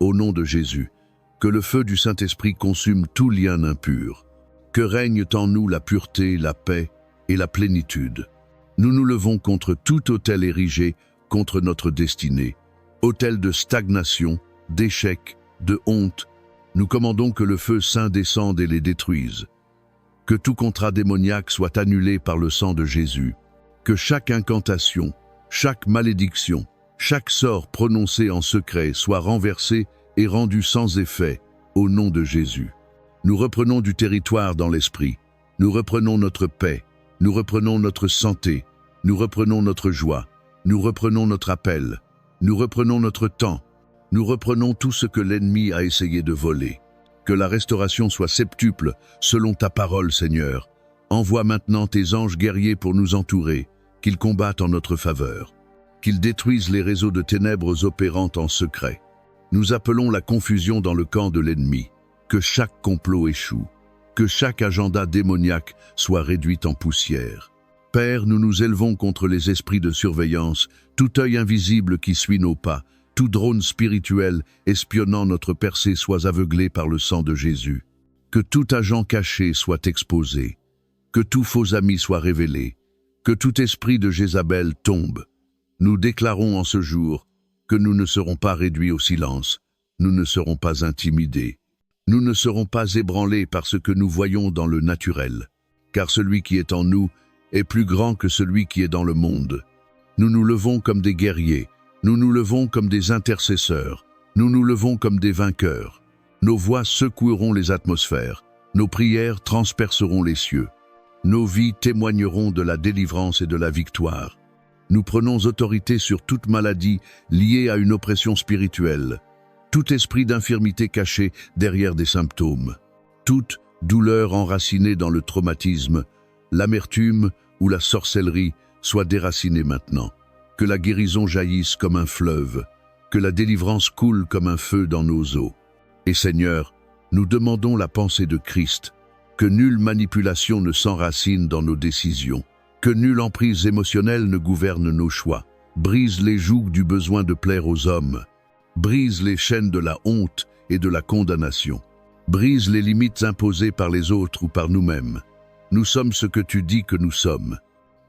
au nom de Jésus. Que le feu du Saint-Esprit consume tout lien impur. Que règne en nous la pureté, la paix et la plénitude. Nous nous levons contre tout autel érigé contre notre destinée, autel de stagnation, d'échec, de honte. Nous commandons que le feu saint descende et les détruise. Que tout contrat démoniaque soit annulé par le sang de Jésus. Que chaque incantation, chaque malédiction, chaque sort prononcé en secret soit renversé et rendu sans effet, au nom de Jésus. Nous reprenons du territoire dans l'esprit. Nous reprenons notre paix. Nous reprenons notre santé. Nous reprenons notre joie. Nous reprenons notre appel. Nous reprenons notre temps. Nous reprenons tout ce que l'ennemi a essayé de voler. Que la restauration soit septuple, selon ta parole, Seigneur. Envoie maintenant tes anges guerriers pour nous entourer, qu'ils combattent en notre faveur, qu'ils détruisent les réseaux de ténèbres opérant en secret. Nous appelons la confusion dans le camp de l'ennemi, que chaque complot échoue, que chaque agenda démoniaque soit réduit en poussière. Père, nous nous élevons contre les esprits de surveillance, tout œil invisible qui suit nos pas, tout drone spirituel espionnant notre percée soit aveuglé par le sang de Jésus. Que tout agent caché soit exposé. que tout faux ami soit révélé, que tout esprit de Jézabel tombe. Nous déclarons en ce jour que nous ne serons pas réduits au silence, nous ne serons pas intimidés, nous ne serons pas ébranlés par ce que nous voyons dans le naturel, car celui qui est en nous est plus grand que celui qui est dans le monde. Nous nous levons comme des guerriers, nous nous levons comme des intercesseurs, nous nous levons comme des vainqueurs. Nos voix secoueront les atmosphères, nos prières transperceront les cieux. Nos vies témoigneront de la délivrance et de la victoire. Nous prenons autorité sur toute maladie liée à une oppression spirituelle, tout esprit d'infirmité caché derrière des symptômes, toute douleur enracinée dans le traumatisme, l'amertume ou la sorcellerie soit déracinée maintenant. Que la guérison jaillisse comme un fleuve, que la délivrance coule comme un feu dans nos os. Et Seigneur, nous demandons la pensée de Christ, que nulle manipulation ne s'enracine dans nos décisions, que nulle emprise émotionnelle ne gouverne nos choix. Brise les jougs du besoin de plaire aux hommes, brise les chaînes de la honte et de la condamnation, brise les limites imposées par les autres ou par nous-mêmes. Nous sommes ce que tu dis que nous sommes.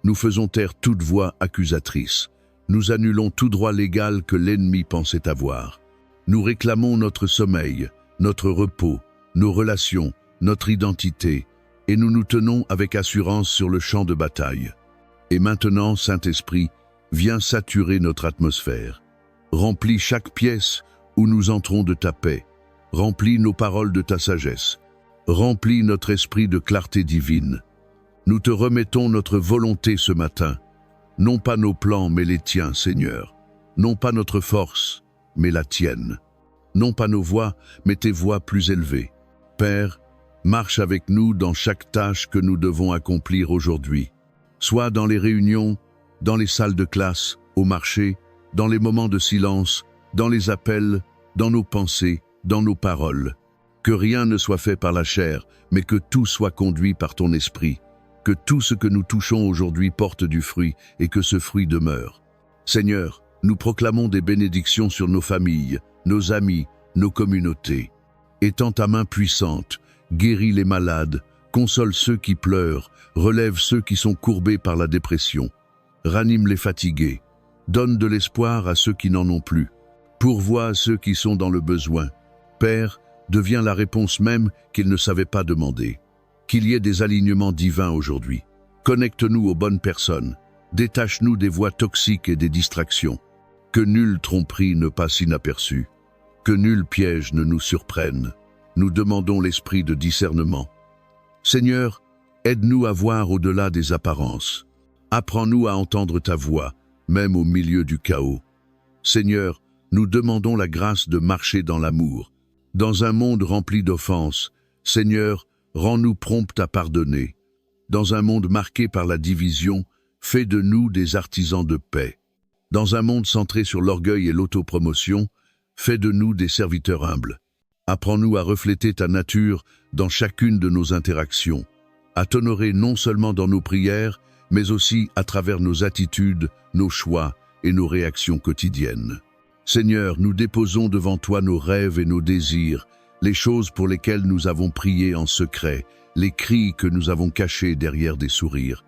Nous faisons taire toute voix accusatrice. Nous annulons tout droit légal que l'ennemi pensait avoir. Nous réclamons notre sommeil, notre repos, nos relations, notre identité, et nous nous tenons avec assurance sur le champ de bataille. Et maintenant, Saint-Esprit, viens saturer notre atmosphère. Remplis chaque pièce où nous entrons de ta paix. Remplis nos paroles de ta sagesse. Remplis notre esprit de clarté divine. Nous te remettons notre volonté ce matin. Non pas nos plans, mais les tiens, Seigneur. Non pas notre force, mais la tienne. Non pas nos voix, mais tes voix plus élevées. Père, marche avec nous dans chaque tâche que nous devons accomplir aujourd'hui. Soit dans les réunions, dans les salles de classe, au marché, dans les moments de silence, dans les appels, dans nos pensées, dans nos paroles. Que rien ne soit fait par la chair, mais que tout soit conduit par ton esprit. Que tout ce que nous touchons aujourd'hui porte du fruit et que ce fruit demeure. Seigneur, nous proclamons des bénédictions sur nos familles, nos amis, nos communautés. Étends ta main puissante, guéris les malades, console ceux qui pleurent, relève ceux qui sont courbés par la dépression. Ranime les fatigués, donne de l'espoir à ceux qui n'en ont plus. Pourvois à ceux qui sont dans le besoin. Père, deviens la réponse même qu'ils ne savaient pas demander. Qu'il y ait des alignements divins aujourd'hui. Connecte-nous aux bonnes personnes. Détache-nous des voies toxiques et des distractions. Que nulle tromperie ne passe inaperçue. Que nul piège ne nous surprenne. Nous demandons l'esprit de discernement. Seigneur, aide-nous à voir au-delà des apparences. Apprends-nous à entendre ta voix, même au milieu du chaos. Seigneur, nous demandons la grâce de marcher dans l'amour. Dans un monde rempli d'offenses, Seigneur, rends-nous prompts à pardonner. Dans un monde marqué par la division, fais de nous des artisans de paix. Dans un monde centré sur l'orgueil et l'autopromotion, fais de nous des serviteurs humbles. Apprends-nous à refléter ta nature dans chacune de nos interactions, à t'honorer non seulement dans nos prières, mais aussi à travers nos attitudes, nos choix et nos réactions quotidiennes. Seigneur, nous déposons devant toi nos rêves et nos désirs, les choses pour lesquelles nous avons prié en secret, les cris que nous avons cachés derrière des sourires.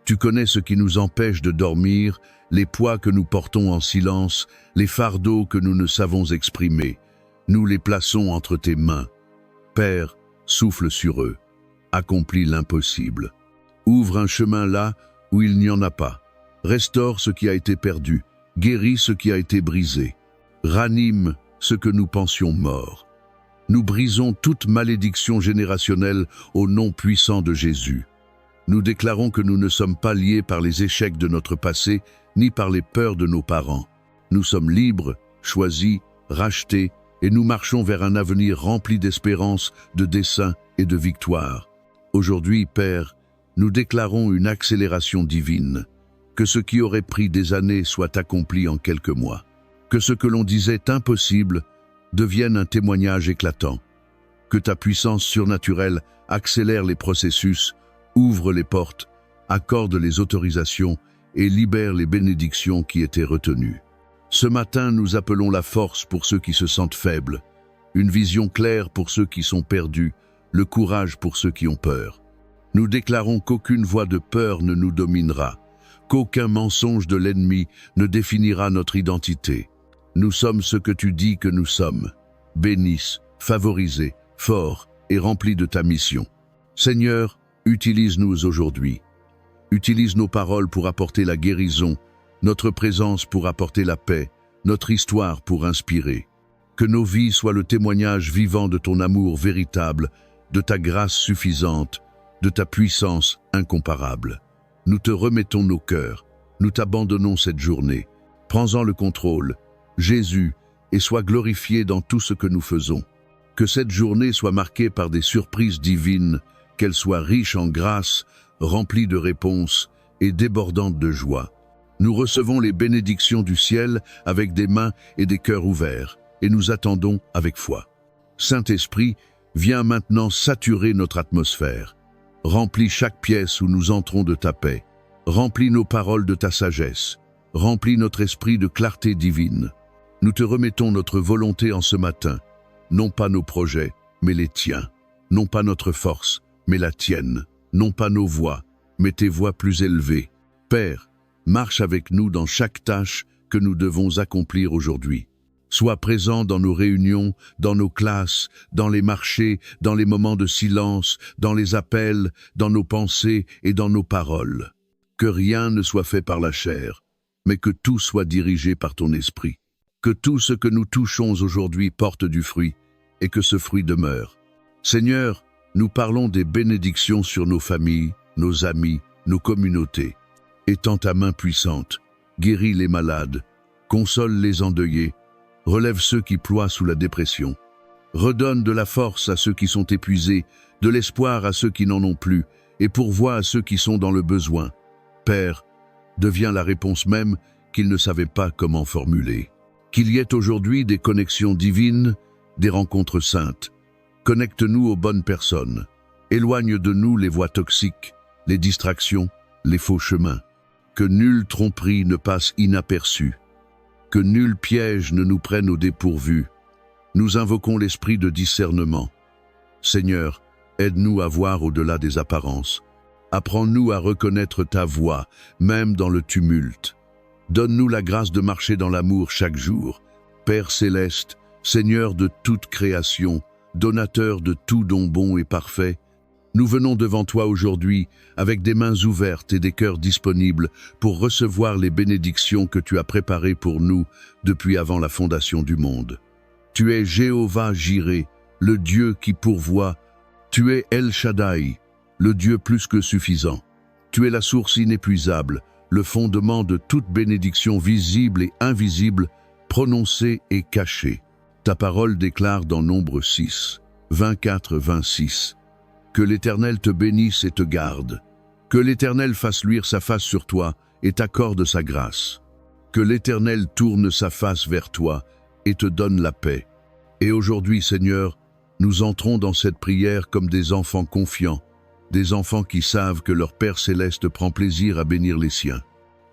Tu connais ce qui nous empêche de dormir, les poids que nous portons en silence, les fardeaux que nous ne savons exprimer. Nous les plaçons entre tes mains. Père, souffle sur eux. Accomplis l'impossible. Ouvre un chemin là où il n'y en a pas. Restaure ce qui a été perdu. Guéris ce qui a été brisé. Ranime ce que nous pensions mort. Nous brisons toute malédiction générationnelle au nom puissant de Jésus. Nous déclarons que nous ne sommes pas liés par les échecs de notre passé, ni par les peurs de nos parents. Nous sommes libres, choisis, rachetés, et nous marchons vers un avenir rempli d'espérance, de dessein et de victoire. Aujourd'hui, Père, nous déclarons une accélération divine. Que ce qui aurait pris des années soit accompli en quelques mois. Que ce que l'on disait impossible devienne un témoignage éclatant. Que ta puissance surnaturelle accélère les processus, ouvre les portes, accorde les autorisations et libère les bénédictions qui étaient retenues. Ce matin, nous appelons la force pour ceux qui se sentent faibles, une vision claire pour ceux qui sont perdus, le courage pour ceux qui ont peur. Nous déclarons qu'aucune voix de peur ne nous dominera, qu'aucun mensonge de l'ennemi ne définira notre identité. Nous sommes ce que tu dis que nous sommes, bénisse, favorisés, forts et remplis de ta mission. Seigneur, utilise-nous aujourd'hui. Utilise nos paroles pour apporter la guérison, notre présence pour apporter la paix, notre histoire pour inspirer. Que nos vies soient le témoignage vivant de ton amour véritable, de ta grâce suffisante, de ta puissance incomparable. Nous te remettons nos cœurs, nous t'abandonnons cette journée. Prends-en le contrôle, Jésus, et sois glorifié dans tout ce que nous faisons. Que cette journée soit marquée par des surprises divines, qu'elle soit riche en grâce, remplie de réponses et débordante de joie. Nous recevons les bénédictions du ciel avec des mains et des cœurs ouverts, et nous attendons avec foi. Saint-Esprit, viens maintenant saturer notre atmosphère. Remplis chaque pièce où nous entrons de ta paix. Remplis nos paroles de ta sagesse. Remplis notre esprit de clarté divine. Nous te remettons notre volonté en ce matin, non pas nos projets, mais les tiens. Non pas notre force, mais la tienne. Non pas nos voix, mais tes voix plus élevées. Père, marche avec nous dans chaque tâche que nous devons accomplir aujourd'hui. Sois présent dans nos réunions, dans nos classes, dans les marchés, dans les moments de silence, dans les appels, dans nos pensées et dans nos paroles. Que rien ne soit fait par la chair, mais que tout soit dirigé par ton esprit. Que tout ce que nous touchons aujourd'hui porte du fruit, et que ce fruit demeure. Seigneur, nous parlons des bénédictions sur nos familles, nos amis, nos communautés. Étends ta main puissante, guéris les malades, console les endeuillés, relève ceux qui ploient sous la dépression. Redonne de la force à ceux qui sont épuisés, de l'espoir à ceux qui n'en ont plus, et pourvois à ceux qui sont dans le besoin. Père, deviens la réponse même qu'ils ne savaient pas comment formuler. Qu'il y ait aujourd'hui des connexions divines, des rencontres saintes. Connecte-nous aux bonnes personnes. Éloigne de nous les voies toxiques, les distractions, les faux chemins. Que nulle tromperie ne passe inaperçue. Que nul piège ne nous prenne au dépourvu. Nous invoquons l'esprit de discernement. Seigneur, aide-nous à voir au-delà des apparences. Apprends-nous à reconnaître ta voix, même dans le tumulte. Donne-nous la grâce de marcher dans l'amour chaque jour. Père céleste, Seigneur de toute création, donateur de tout don bon et parfait, nous venons devant toi aujourd'hui avec des mains ouvertes et des cœurs disponibles pour recevoir les bénédictions que tu as préparées pour nous depuis avant la fondation du monde. Tu es Jéhovah Jireh, le Dieu qui pourvoit. Tu es El Shaddai, le Dieu plus que suffisant. Tu es la source inépuisable, le fondement de toute bénédiction visible et invisible, prononcée et cachée. Ta parole déclare dans Nombre 6, 24-26. Que l'Éternel te bénisse et te garde. Que l'Éternel fasse luire sa face sur toi et t'accorde sa grâce. Que l'Éternel tourne sa face vers toi et te donne la paix. Et aujourd'hui, Seigneur, nous entrons dans cette prière comme des enfants confiants, des enfants qui savent que leur Père céleste prend plaisir à bénir les siens.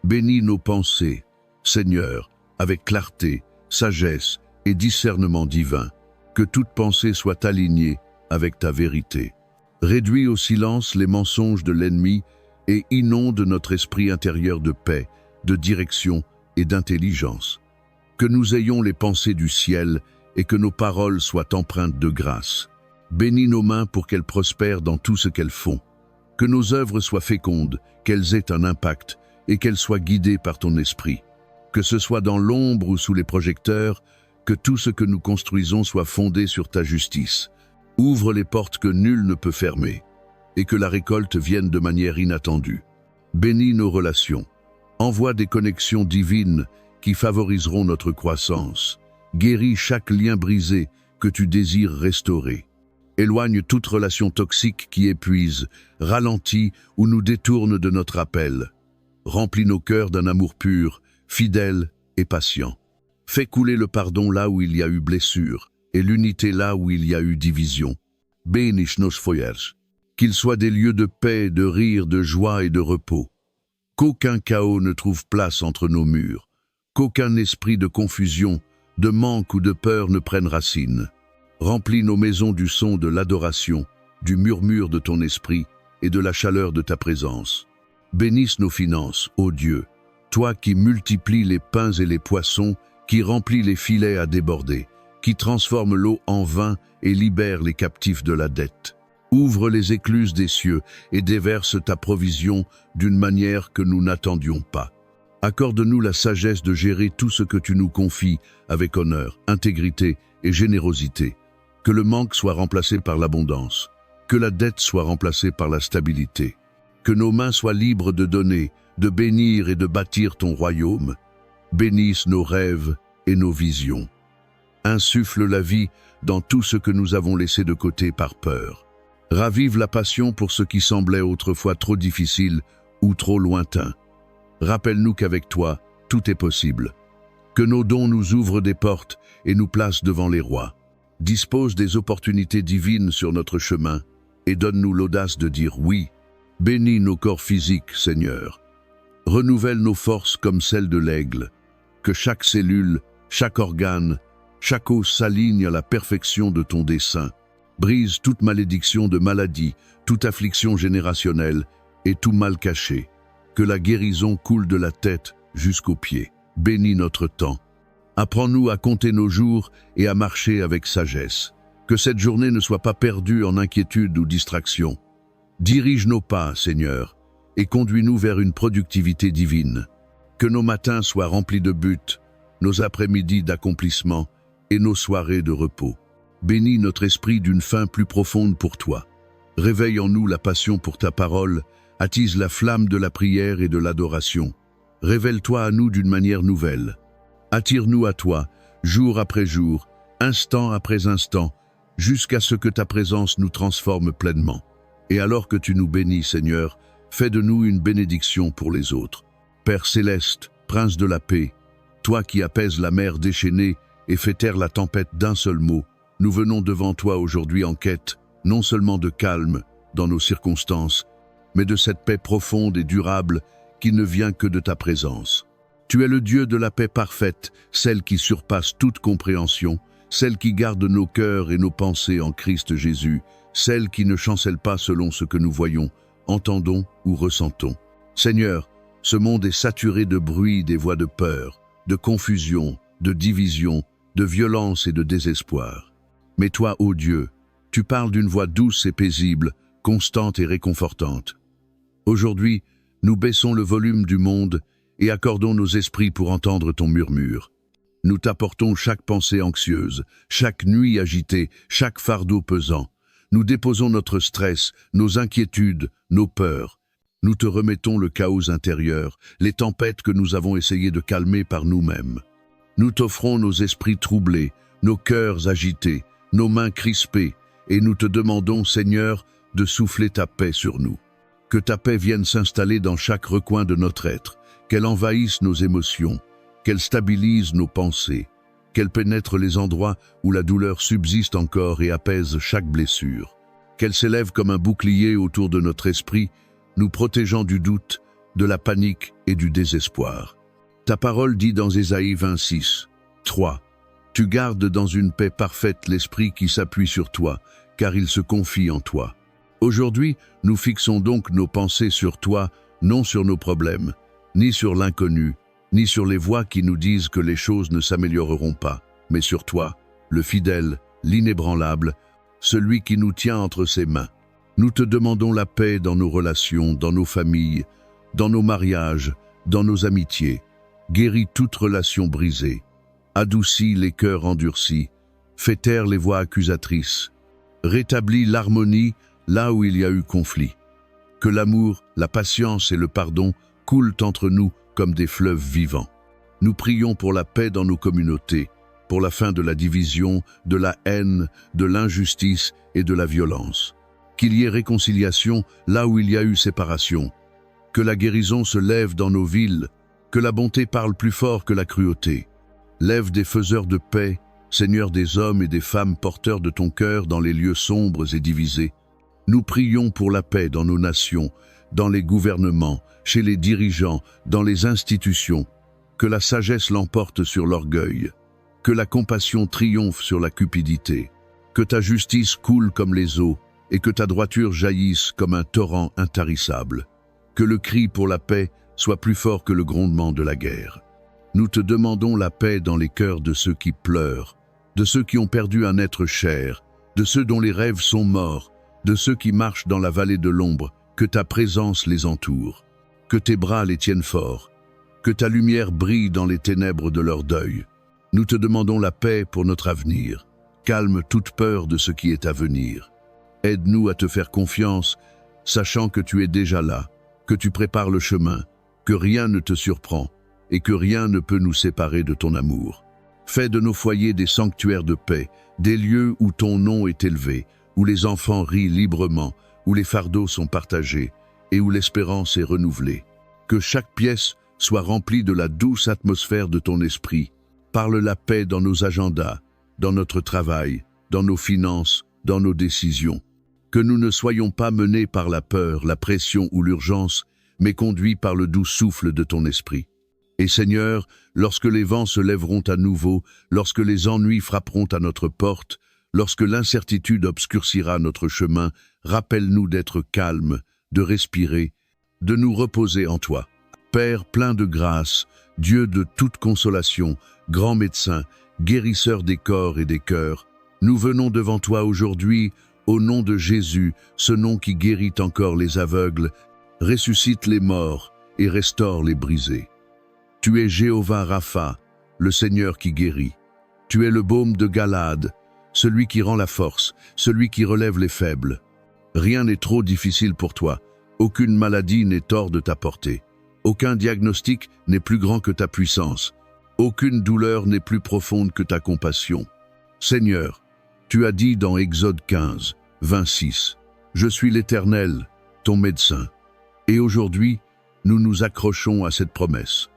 Bénis nos pensées, Seigneur, avec clarté, sagesse et discernement divin. Que toute pensée soit alignée avec ta vérité. Réduis au silence les mensonges de l'ennemi et inonde notre esprit intérieur de paix, de direction et d'intelligence. Que nous ayons les pensées du ciel et que nos paroles soient empreintes de grâce. Bénis nos mains pour qu'elles prospèrent dans tout ce qu'elles font. Que nos œuvres soient fécondes, qu'elles aient un impact et qu'elles soient guidées par ton esprit. Que ce soit dans l'ombre ou sous les projecteurs, que tout ce que nous construisons soit fondé sur ta justice. Ouvre les portes que nul ne peut fermer, et que la récolte vienne de manière inattendue. Bénis nos relations. Envoie des connexions divines qui favoriseront notre croissance. Guéris chaque lien brisé que tu désires restaurer. Éloigne toute relation toxique qui épuise, ralentit ou nous détourne de notre appel. Remplis nos cœurs d'un amour pur, fidèle et patient. Fais couler le pardon là où il y a eu blessure, et l'unité là où il y a eu division. Bénis nos foyers. Qu'ils soient des lieux de paix, de rire, de joie et de repos. Qu'aucun chaos ne trouve place entre nos murs. Qu'aucun esprit de confusion, de manque ou de peur ne prenne racine. Remplis nos maisons du son de l'adoration, du murmure de ton esprit et de la chaleur de ta présence. Bénisse nos finances, ô Dieu, toi qui multiplies les pains et les poissons, qui remplis les filets à déborder, qui transforme l'eau en vin et libère les captifs de la dette. Ouvre les écluses des cieux et déverse ta provision d'une manière que nous n'attendions pas. Accorde-nous la sagesse de gérer tout ce que tu nous confies avec honneur, intégrité et générosité. Que le manque soit remplacé par l'abondance, que la dette soit remplacée par la stabilité, que nos mains soient libres de donner, de bénir et de bâtir ton royaume. Bénisse nos rêves et nos visions. Insuffle la vie dans tout ce que nous avons laissé de côté par peur. Ravive la passion pour ce qui semblait autrefois trop difficile ou trop lointain. Rappelle-nous qu'avec toi, tout est possible. Que nos dons nous ouvrent des portes et nous placent devant les rois. Dispose des opportunités divines sur notre chemin et donne-nous l'audace de dire oui. Bénis nos corps physiques, Seigneur. Renouvelle nos forces comme celles de l'aigle. Que chaque cellule, chaque organe, chaque os s'aligne à la perfection de ton dessein. Brise toute malédiction de maladie, toute affliction générationnelle et tout mal caché. Que la guérison coule de la tête jusqu'aux pieds. Bénis notre temps. Apprends-nous à compter nos jours et à marcher avec sagesse. Que cette journée ne soit pas perdue en inquiétude ou distraction. Dirige nos pas, Seigneur, et conduis-nous vers une productivité divine. Que nos matins soient remplis de buts, nos après-midi d'accomplissement et nos soirées de repos. Bénis notre esprit d'une faim plus profonde pour toi. Réveille en nous la passion pour ta parole, attise la flamme de la prière et de l'adoration. Révèle-toi à nous d'une manière nouvelle. Attire-nous à toi, jour après jour, instant après instant, jusqu'à ce que ta présence nous transforme pleinement. Et alors que tu nous bénis, Seigneur, fais de nous une bénédiction pour les autres. Père céleste, Prince de la paix, toi qui apaises la mer déchaînée et fais taire la tempête d'un seul mot, nous venons devant toi aujourd'hui en quête, non seulement de calme dans nos circonstances, mais de cette paix profonde et durable qui ne vient que de ta présence. Tu es le Dieu de la paix parfaite, celle qui surpasse toute compréhension, celle qui garde nos cœurs et nos pensées en Christ Jésus, celle qui ne chancelle pas selon ce que nous voyons, entendons ou ressentons. Seigneur, ce monde est saturé de bruit des voix de peur, de confusion, de division, de violence et de désespoir. Mais toi, ô Dieu, tu parles d'une voix douce et paisible, constante et réconfortante. Aujourd'hui, nous baissons le volume du monde et accordons nos esprits pour entendre ton murmure. Nous t'apportons chaque pensée anxieuse, chaque nuit agitée, chaque fardeau pesant. Nous déposons notre stress, nos inquiétudes, nos peurs. Nous te remettons le chaos intérieur, les tempêtes que nous avons essayé de calmer par nous-mêmes. Nous t'offrons nos esprits troublés, nos cœurs agités, nos mains crispées, et nous te demandons, Seigneur, de souffler ta paix sur nous. Que ta paix vienne s'installer dans chaque recoin de notre être, qu'elle envahisse nos émotions, qu'elle stabilise nos pensées, qu'elle pénètre les endroits où la douleur subsiste encore et apaise chaque blessure, qu'elle s'élève comme un bouclier autour de notre esprit, nous protégeant du doute, de la panique et du désespoir. Ta parole dit dans Ésaïe 26, 3, « Tu gardes dans une paix parfaite l'esprit qui s'appuie sur toi, car il se confie en toi. » Aujourd'hui, nous fixons donc nos pensées sur toi, non sur nos problèmes, ni sur l'inconnu, ni sur les voix qui nous disent que les choses ne s'amélioreront pas, mais sur toi, le fidèle, l'inébranlable, celui qui nous tient entre ses mains. Nous te demandons la paix dans nos relations, dans nos familles, dans nos mariages, dans nos amitiés. Guéris toute relation brisée, adoucis les cœurs endurcis, fais taire les voix accusatrices, rétablis l'harmonie là où il y a eu conflit. Que l'amour, la patience et le pardon coulent entre nous comme des fleuves vivants. Nous prions pour la paix dans nos communautés, pour la fin de la division, de la haine, de l'injustice et de la violence. Qu'il y ait réconciliation là où il y a eu séparation. Que la guérison se lève dans nos villes, que la bonté parle plus fort que la cruauté. Lève des faiseurs de paix, Seigneur des hommes et des femmes porteurs de ton cœur dans les lieux sombres et divisés. Nous prions pour la paix dans nos nations, dans les gouvernements, chez les dirigeants, dans les institutions. Que la sagesse l'emporte sur l'orgueil. Que la compassion triomphe sur la cupidité. Que ta justice coule comme les eaux, et que ta droiture jaillisse comme un torrent intarissable. Que le cri pour la paix soit plus fort que le grondement de la guerre. Nous te demandons la paix dans les cœurs de ceux qui pleurent, de ceux qui ont perdu un être cher, de ceux dont les rêves sont morts, de ceux qui marchent dans la vallée de l'ombre, que ta présence les entoure, que tes bras les tiennent forts, que ta lumière brille dans les ténèbres de leur deuil. Nous te demandons la paix pour notre avenir. Calme toute peur de ce qui est à venir. Aide-nous à te faire confiance, sachant que tu es déjà là, que tu prépares le chemin, que rien ne te surprend et que rien ne peut nous séparer de ton amour. Fais de nos foyers des sanctuaires de paix, des lieux où ton nom est élevé, où les enfants rient librement, où les fardeaux sont partagés et où l'espérance est renouvelée. Que chaque pièce soit remplie de la douce atmosphère de ton esprit. Parle la paix dans nos agendas, dans notre travail, dans nos finances, dans nos décisions. Que nous ne soyons pas menés par la peur, la pression ou l'urgence, mais conduits par le doux souffle de ton esprit. Et Seigneur, lorsque les vents se lèveront à nouveau, lorsque les ennuis frapperont à notre porte, lorsque l'incertitude obscurcira notre chemin, rappelle-nous d'être calmes, de respirer, de nous reposer en toi. Père plein de grâce, Dieu de toute consolation, grand médecin, guérisseur des corps et des cœurs, nous venons devant toi aujourd'hui, au nom de Jésus, ce nom qui guérit encore les aveugles, ressuscite les morts et restaure les brisés. Tu es Jéhovah Rapha, le Seigneur qui guérit. Tu es le baume de Galade, celui qui rend la force, celui qui relève les faibles. Rien n'est trop difficile pour toi, aucune maladie n'est hors de ta portée. Aucun diagnostic n'est plus grand que ta puissance. Aucune douleur n'est plus profonde que ta compassion. Seigneur, tu as dit dans Exode 15, 26, « Je suis l'Éternel, ton médecin. » Et aujourd'hui, nous nous accrochons à cette promesse.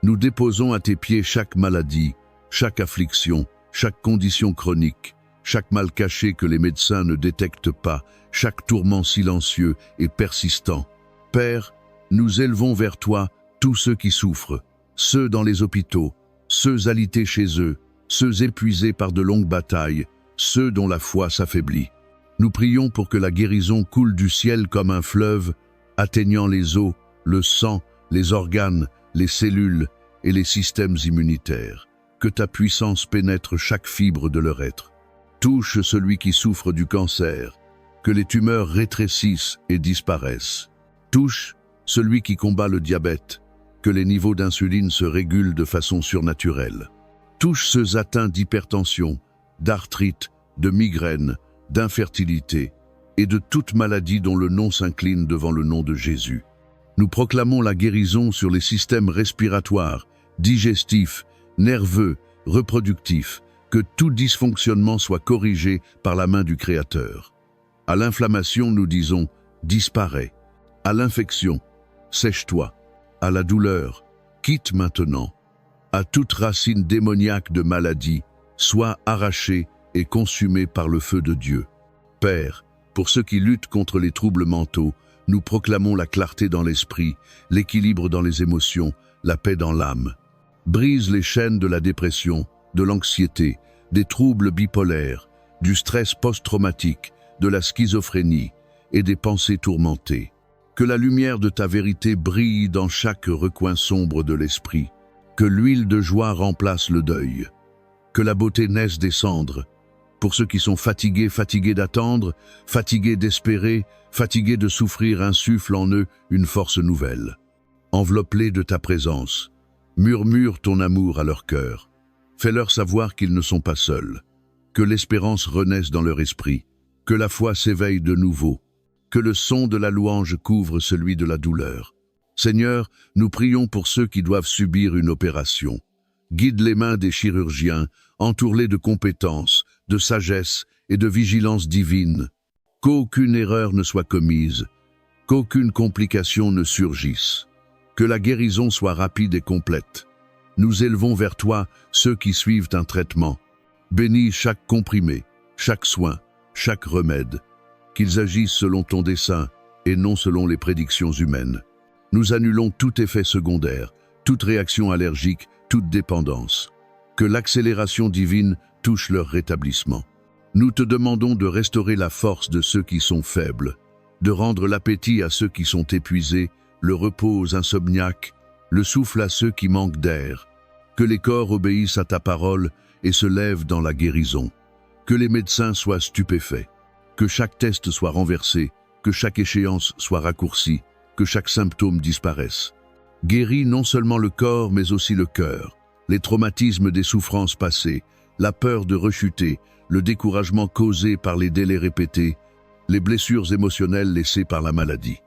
Nous déposons à tes pieds chaque maladie, chaque affliction, chaque condition chronique, chaque mal caché que les médecins ne détectent pas, chaque tourment silencieux et persistant. Père, nous élevons vers toi tous ceux qui souffrent, ceux dans les hôpitaux, ceux alités chez eux, ceux épuisés par de longues batailles, ceux dont la foi s'affaiblit. Nous prions pour que la guérison coule du ciel comme un fleuve, atteignant les os, le sang, les organes, les cellules et les systèmes immunitaires. Que ta puissance pénètre chaque fibre de leur être. Touche celui qui souffre du cancer, que les tumeurs rétrécissent et disparaissent. Touche celui qui combat le diabète, que les niveaux d'insuline se régulent de façon surnaturelle. Touche ceux atteints d'hypertension, d'arthrite, de migraine, d'infertilité et de toute maladie dont le nom s'incline devant le nom de Jésus. Nous proclamons la guérison sur les systèmes respiratoires, digestifs, nerveux, reproductifs, que tout dysfonctionnement soit corrigé par la main du Créateur. À l'inflammation, nous disons « disparaît ». À l'infection, « sèche-toi ». À la douleur, « quitte maintenant ». À toute racine démoniaque de maladie, sois arrachée et consumée par le feu de Dieu. Père, pour ceux qui luttent contre les troubles mentaux, nous proclamons la clarté dans l'esprit, l'équilibre dans les émotions, la paix dans l'âme. Brise les chaînes de la dépression, de l'anxiété, des troubles bipolaires, du stress post-traumatique, de la schizophrénie et des pensées tourmentées. Que la lumière de ta vérité brille dans chaque recoin sombre de l'esprit. Que l'huile de joie remplace le deuil. Que la beauté naisse des cendres. Pour ceux qui sont fatigués d'attendre, fatigués d'espérer, fatigués de souffrir, insuffle en eux une force nouvelle. Enveloppe-les de ta présence. Murmure ton amour à leur cœur. Fais-leur savoir qu'ils ne sont pas seuls. Que l'espérance renaisse dans leur esprit. Que la foi s'éveille de nouveau. Que le son de la louange couvre celui de la douleur. Seigneur, nous prions pour ceux qui doivent subir une opération. Guide les mains des chirurgiens, entoure-les de compétences, de sagesse et de vigilance divine. Qu'aucune erreur ne soit commise, qu'aucune complication ne surgisse. Que la guérison soit rapide et complète. Nous élevons vers toi ceux qui suivent un traitement. Bénis chaque comprimé, chaque soin, chaque remède. Qu'ils agissent selon ton dessein et non selon les prédictions humaines. Nous annulons tout effet secondaire, toute réaction allergique, toute dépendance. Que l'accélération divine touche leur rétablissement. Nous te demandons de restaurer la force de ceux qui sont faibles, de rendre l'appétit à ceux qui sont épuisés, le repos aux insomniaques, le souffle à ceux qui manquent d'air. Que les corps obéissent à ta parole et se lèvent dans la guérison. Que les médecins soient stupéfaits. Que chaque test soit renversé, que chaque échéance soit raccourcie, que chaque symptôme disparaisse. Guéris non seulement le corps mais aussi le cœur, les traumatismes des souffrances passées, la peur de rechuter, le découragement causé par les délais répétés, les blessures émotionnelles laissées par la maladie.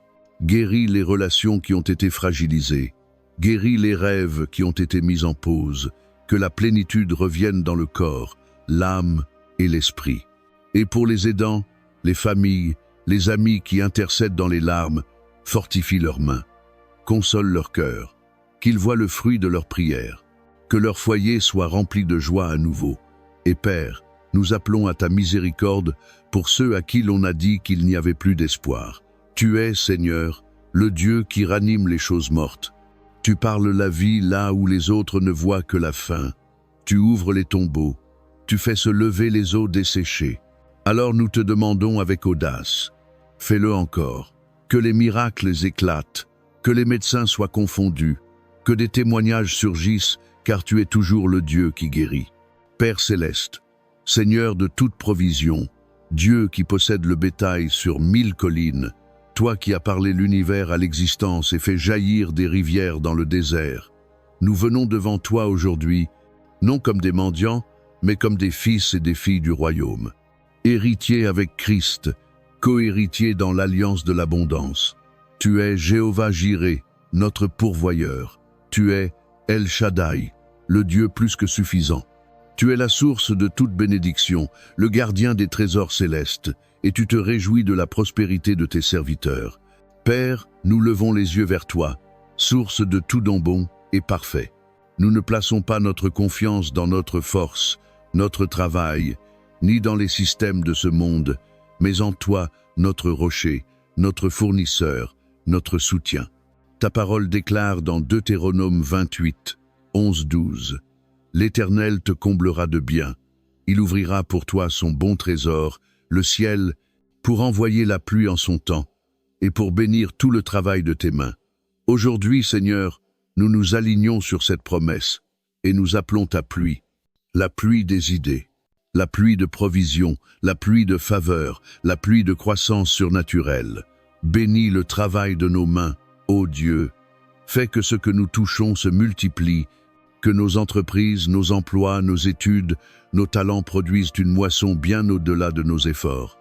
Guéris les relations qui ont été fragilisées. Guéris les rêves qui ont été mis en pause. Que la plénitude revienne dans le corps, l'âme et l'esprit. Et pour les aidants, les familles, les amis qui intercèdent dans les larmes, fortifie leurs mains. Console leur cœur. Qu'ils voient le fruit de leurs prières. Que leur foyer soit rempli de joie à nouveau. Et Père, nous appelons à ta miséricorde pour ceux à qui l'on a dit qu'il n'y avait plus d'espoir. Tu es, Seigneur, le Dieu qui ranime les choses mortes. Tu parles la vie là où les autres ne voient que la fin. Tu ouvres les tombeaux. Tu fais se lever les eaux desséchées. Alors nous te demandons avec audace, fais-le encore. Que les miracles éclatent, que les médecins soient confondus, que des témoignages surgissent, car tu es toujours le Dieu qui guérit. Père céleste, Seigneur de toute provision, Dieu qui possède le bétail sur 1000 collines, toi qui as parlé l'univers à l'existence et fait jaillir des rivières dans le désert, nous venons devant toi aujourd'hui, non comme des mendiants, mais comme des fils et des filles du royaume. Héritiers avec Christ, co-héritiers dans l'alliance de l'abondance. Tu es Jéhovah Jireh, notre pourvoyeur. Tu es El Shaddai, le Dieu plus que suffisant. Tu es la source de toute bénédiction, le gardien des trésors célestes, et tu te réjouis de la prospérité de tes serviteurs. Père, nous levons les yeux vers toi, source de tout don bon et parfait. Nous ne plaçons pas notre confiance dans notre force, notre travail, ni dans les systèmes de ce monde, mais en toi, notre rocher, notre fournisseur, notre soutien. Ta parole déclare dans Deutéronome 28, 11-12, « L'Éternel te comblera de bien. Il ouvrira pour toi son bon trésor, le ciel, pour envoyer la pluie en son temps, et pour bénir tout le travail de tes mains. Aujourd'hui, Seigneur, nous nous alignons sur cette promesse, et nous appelons ta pluie, la pluie des idées, la pluie de provision, la pluie de faveur, la pluie de croissance surnaturelle. Bénis le travail de nos mains, ô Dieu. Fais que ce que nous touchons se multiplie, que nos entreprises, nos emplois, nos études, nos talents produisent une moisson bien au-delà de nos efforts.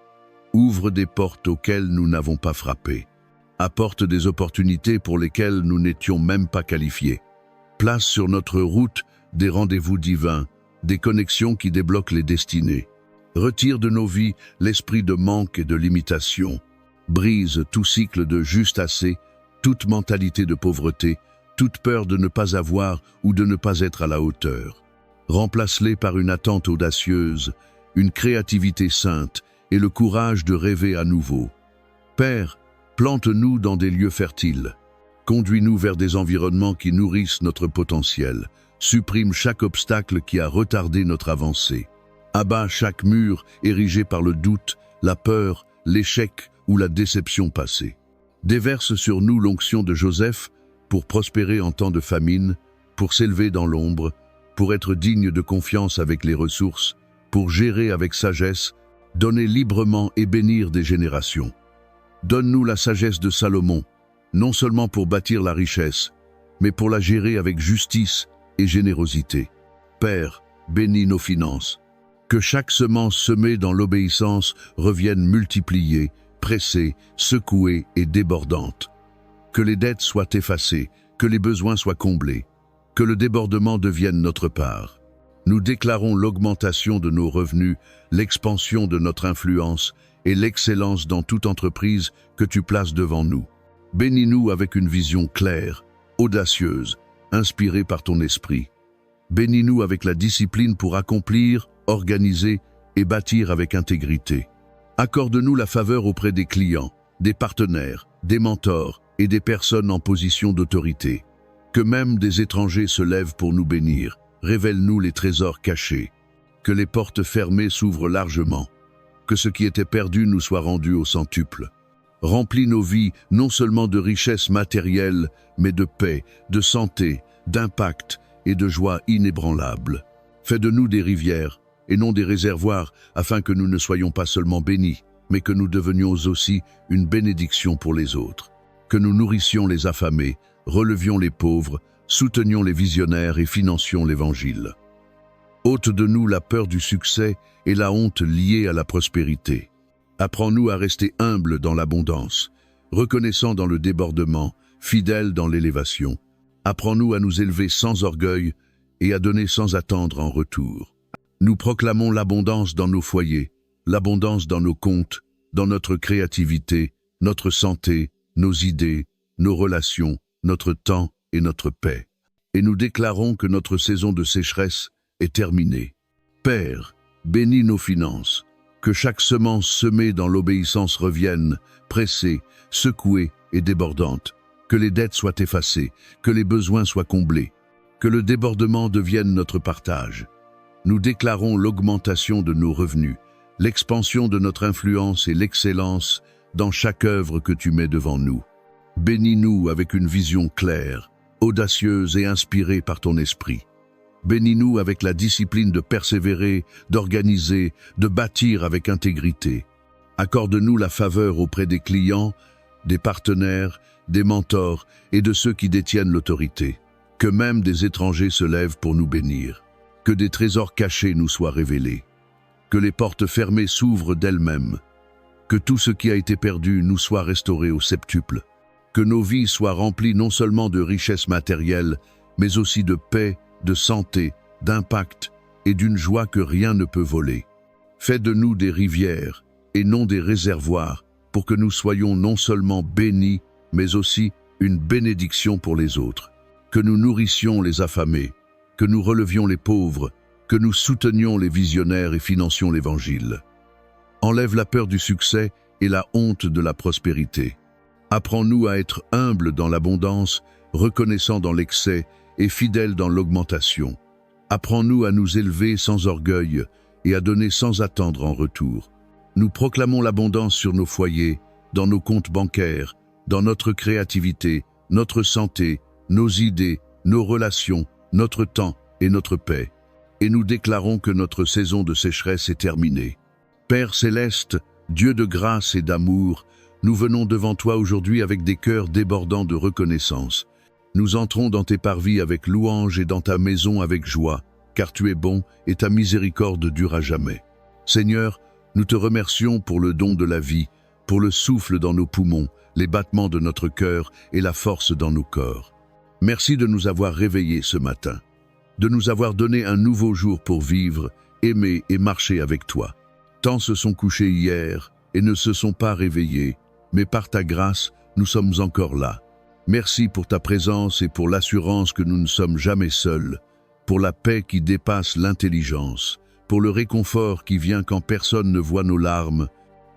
Ouvre des portes auxquelles nous n'avons pas frappé. Apporte des opportunités pour lesquelles nous n'étions même pas qualifiés. Place sur notre route des rendez-vous divins, des connexions qui débloquent les destinées. Retire de nos vies l'esprit de manque et de limitation. Brise tout cycle de juste assez, toute mentalité de pauvreté, toute peur de ne pas avoir ou de ne pas être à la hauteur. Remplace-les par une attente audacieuse, une créativité sainte et le courage de rêver à nouveau. Père, plante-nous dans des lieux fertiles. Conduis-nous vers des environnements qui nourrissent notre potentiel. Supprime chaque obstacle qui a retardé notre avancée. Abat chaque mur érigé par le doute, la peur, l'échec ou la déception passée. Déverse sur nous l'onction de Joseph pour prospérer en temps de famine, pour s'élever dans l'ombre, pour être digne de confiance avec les ressources, pour gérer avec sagesse, donner librement et bénir des générations. Donne-nous la sagesse de Salomon, non seulement pour bâtir la richesse, mais pour la gérer avec justice et générosité. Père, bénis nos finances. Que chaque semence semée dans l'obéissance revienne multipliée, pressée, secouée et débordante. Que les dettes soient effacées, que les besoins soient comblés, que le débordement devienne notre part. Nous déclarons l'augmentation de nos revenus, l'expansion de notre influence et l'excellence dans toute entreprise que tu places devant nous. Bénis-nous avec une vision claire, audacieuse, inspirée par ton esprit. Bénis-nous avec la discipline pour accomplir, organiser et bâtir avec intégrité. Accorde-nous la faveur auprès des clients, des partenaires, des mentors et des personnes en position d'autorité. Que même des étrangers se lèvent pour nous bénir. Révèle-nous les trésors cachés. Que les portes fermées s'ouvrent largement. que ce qui était perdu nous soit rendu au centuple. Remplis nos vies non seulement de richesses matérielles, mais de paix, de santé, d'impact et de joie inébranlable. Fais de nous des rivières et non des réservoirs, afin que nous ne soyons pas seulement bénis, mais que nous devenions aussi une bénédiction pour les autres. Que nous nourrissions les affamés, relevions les pauvres, soutenions les visionnaires et financions l'Évangile. Ôte de nous la peur du succès et la honte liée à la prospérité. Apprends-nous à rester humbles dans l'abondance, reconnaissants dans le débordement, fidèles dans l'élévation. Apprends-nous à nous élever sans orgueil et à donner sans attendre en retour. Nous proclamons l'abondance dans nos foyers, l'abondance dans nos comptes, dans notre créativité, notre santé, nos idées, nos relations, notre temps et notre paix. Et nous déclarons que notre saison de sécheresse est terminée. Père, bénis nos finances, que chaque semence semée dans l'obéissance revienne, pressée, secouée et débordante, que les dettes soient effacées, que les besoins soient comblés, que le débordement devienne notre partage. Nous déclarons l'augmentation de nos revenus, l'expansion de notre influence et l'excellence dans chaque œuvre que tu mets devant nous. Bénis-nous avec une vision claire, audacieuse et inspirée par ton esprit. Bénis-nous avec la discipline de persévérer, d'organiser, de bâtir avec intégrité. Accorde-nous la faveur auprès des clients, des partenaires, des mentors et de ceux qui détiennent l'autorité. Que même des étrangers se lèvent pour nous bénir. Que des trésors cachés nous soient révélés. Que les portes fermées s'ouvrent d'elles-mêmes. Que tout ce qui a été perdu nous soit restauré au septuple. Que nos vies soient remplies non seulement de richesses matérielles, mais aussi de paix, de santé, d'impact et d'une joie que rien ne peut voler. Fais de nous des rivières et non des réservoirs pour que nous soyons non seulement bénis, mais aussi une bénédiction pour les autres. Que nous nourrissions les affamés, que nous relevions les pauvres, que nous soutenions les visionnaires et financions l'Évangile. Enlève la peur du succès et la honte de la prospérité. Apprends-nous à être humbles dans l'abondance, reconnaissants dans l'excès et fidèles dans l'augmentation. Apprends-nous à nous élever sans orgueil et à donner sans attendre en retour. Nous proclamons l'abondance sur nos foyers, dans nos comptes bancaires, dans notre créativité, notre santé, nos idées, nos relations, notre temps et notre paix. Et nous déclarons que notre saison de sécheresse est terminée. Père céleste, Dieu de grâce et d'amour, nous venons devant toi aujourd'hui avec des cœurs débordants de reconnaissance. Nous entrons dans tes parvis avec louange et dans ta maison avec joie, car tu es bon et ta miséricorde dure à jamais. Seigneur, nous te remercions pour le don de la vie, pour le souffle dans nos poumons, les battements de notre cœur et la force dans nos corps. Merci de nous avoir réveillés ce matin, de nous avoir donné un nouveau jour pour vivre, aimer et marcher avec toi. Tant se sont couchés hier et ne se sont pas réveillés, mais par ta grâce, nous sommes encore là. Merci pour ta présence et pour l'assurance que nous ne sommes jamais seuls, pour la paix qui dépasse l'intelligence, pour le réconfort qui vient quand personne ne voit nos larmes,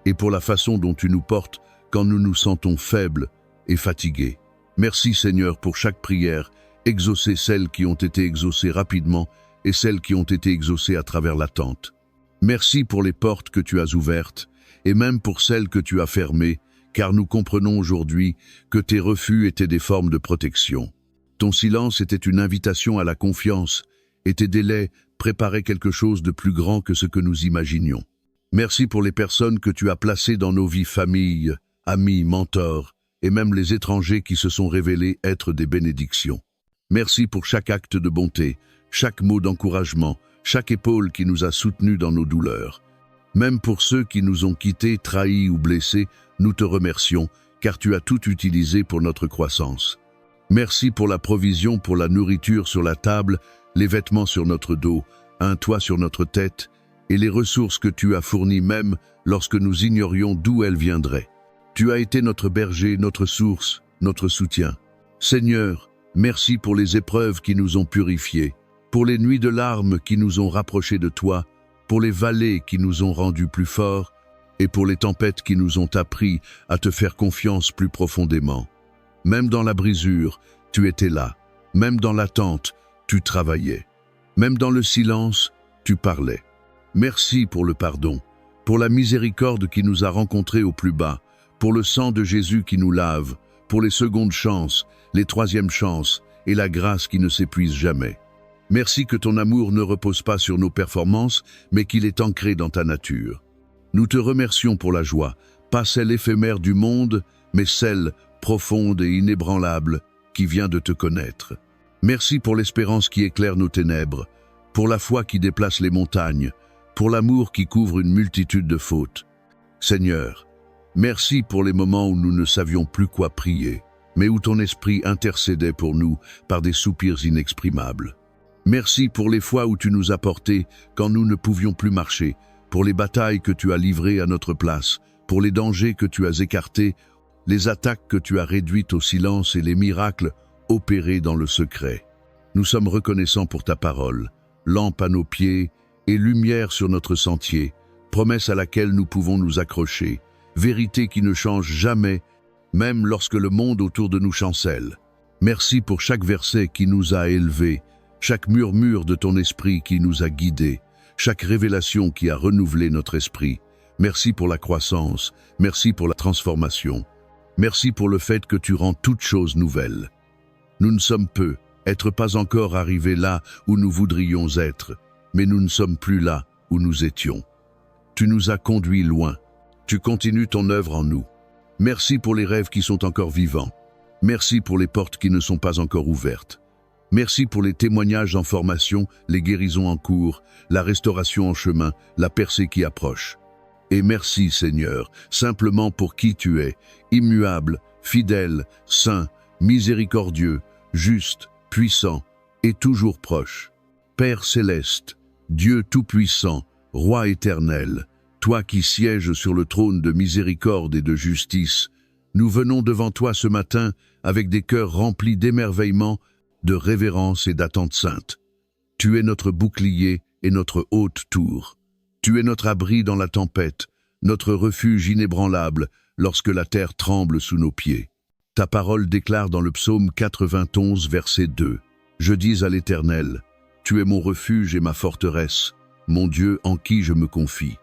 et pour la façon dont tu nous portes quand nous nous sentons faibles et fatigués. Merci Seigneur pour chaque prière, exaucer celles qui ont été exaucées rapidement et celles qui ont été exaucées à travers l'attente. Merci pour les portes que tu as ouvertes, et même pour celles que tu as fermées, car nous comprenons aujourd'hui que tes refus étaient des formes de protection. Ton silence était une invitation à la confiance, et tes délais préparaient quelque chose de plus grand que ce que nous imaginions. Merci pour les personnes que tu as placées dans nos vies, familles, amis, mentors, et même les étrangers qui se sont révélés être des bénédictions. Merci pour chaque acte de bonté, chaque mot d'encouragement, chaque épaule qui nous a soutenus dans nos douleurs. Même pour ceux qui nous ont quittés, trahis ou blessés, nous te remercions, car tu as tout utilisé pour notre croissance. Merci pour la provision, pour la nourriture sur la table, les vêtements sur notre dos, un toit sur notre tête, et les ressources que tu as fournies même lorsque nous ignorions d'où elles viendraient. Tu as été notre berger, notre source, notre soutien. Seigneur, merci pour les épreuves qui nous ont purifiés, pour les nuits de larmes qui nous ont rapprochés de toi, pour les vallées qui nous ont rendus plus forts, et pour les tempêtes qui nous ont appris à te faire confiance plus profondément. Même dans la brisure, tu étais là. Même dans l'attente, tu travaillais. Même dans le silence, tu parlais. Merci pour le pardon. pour la miséricorde qui nous a rencontrés au plus bas, pour le sang de Jésus qui nous lave, pour les secondes chances, les troisièmes chances et la grâce qui ne s'épuise jamais. Merci que ton amour ne repose pas sur nos performances, mais qu'il est ancré dans ta nature. Nous te remercions pour la joie, pas celle éphémère du monde, mais celle profonde et inébranlable qui vient de te connaître. Merci pour l'espérance qui éclaire nos ténèbres, pour la foi qui déplace les montagnes, pour l'amour qui couvre une multitude de fautes. Seigneur, merci pour les moments où nous ne savions plus quoi prier, mais où ton esprit intercédait pour nous par des soupirs inexprimables. Merci pour les fois où tu nous as portés quand nous ne pouvions plus marcher, pour les batailles que tu as livrées à notre place, pour les dangers que tu as écartés, les attaques que tu as réduites au silence et les miracles opérés dans le secret. Nous sommes reconnaissants pour ta parole, lampe à nos pieds et lumière sur notre sentier, promesse à laquelle nous pouvons nous accrocher, vérité qui ne change jamais, même lorsque le monde autour de nous chancelle. Merci pour chaque verset qui nous a élevés, chaque murmure de ton esprit qui nous a guidés, chaque révélation qui a renouvelé notre esprit. Merci pour la croissance, merci pour la transformation. Merci pour le fait que tu rends toutes choses nouvelles. Nous ne sommes peu, être pas encore arrivés là où nous voudrions être, mais nous ne sommes plus là où nous étions. Tu nous as conduits loin. Tu continues ton œuvre en nous. Merci pour les rêves qui sont encore vivants. Merci pour les portes qui ne sont pas encore ouvertes. Merci pour les témoignages en formation, les guérisons en cours, la restauration en chemin, la percée qui approche. Et merci, Seigneur, simplement pour qui tu es, immuable, fidèle, saint, miséricordieux, juste, puissant et toujours proche. Père céleste, Dieu tout-puissant, Roi éternel, toi qui sièges sur le trône de miséricorde et de justice, nous venons devant toi ce matin avec des cœurs remplis d'émerveillement, de révérence et d'attente sainte. Tu es notre bouclier et notre haute tour. Tu es notre abri dans la tempête, notre refuge inébranlable lorsque la terre tremble sous nos pieds. Ta parole déclare dans le psaume 91, verset 2, « Je dis à l'Éternel, tu es mon refuge et ma forteresse, mon Dieu en qui je me confie. »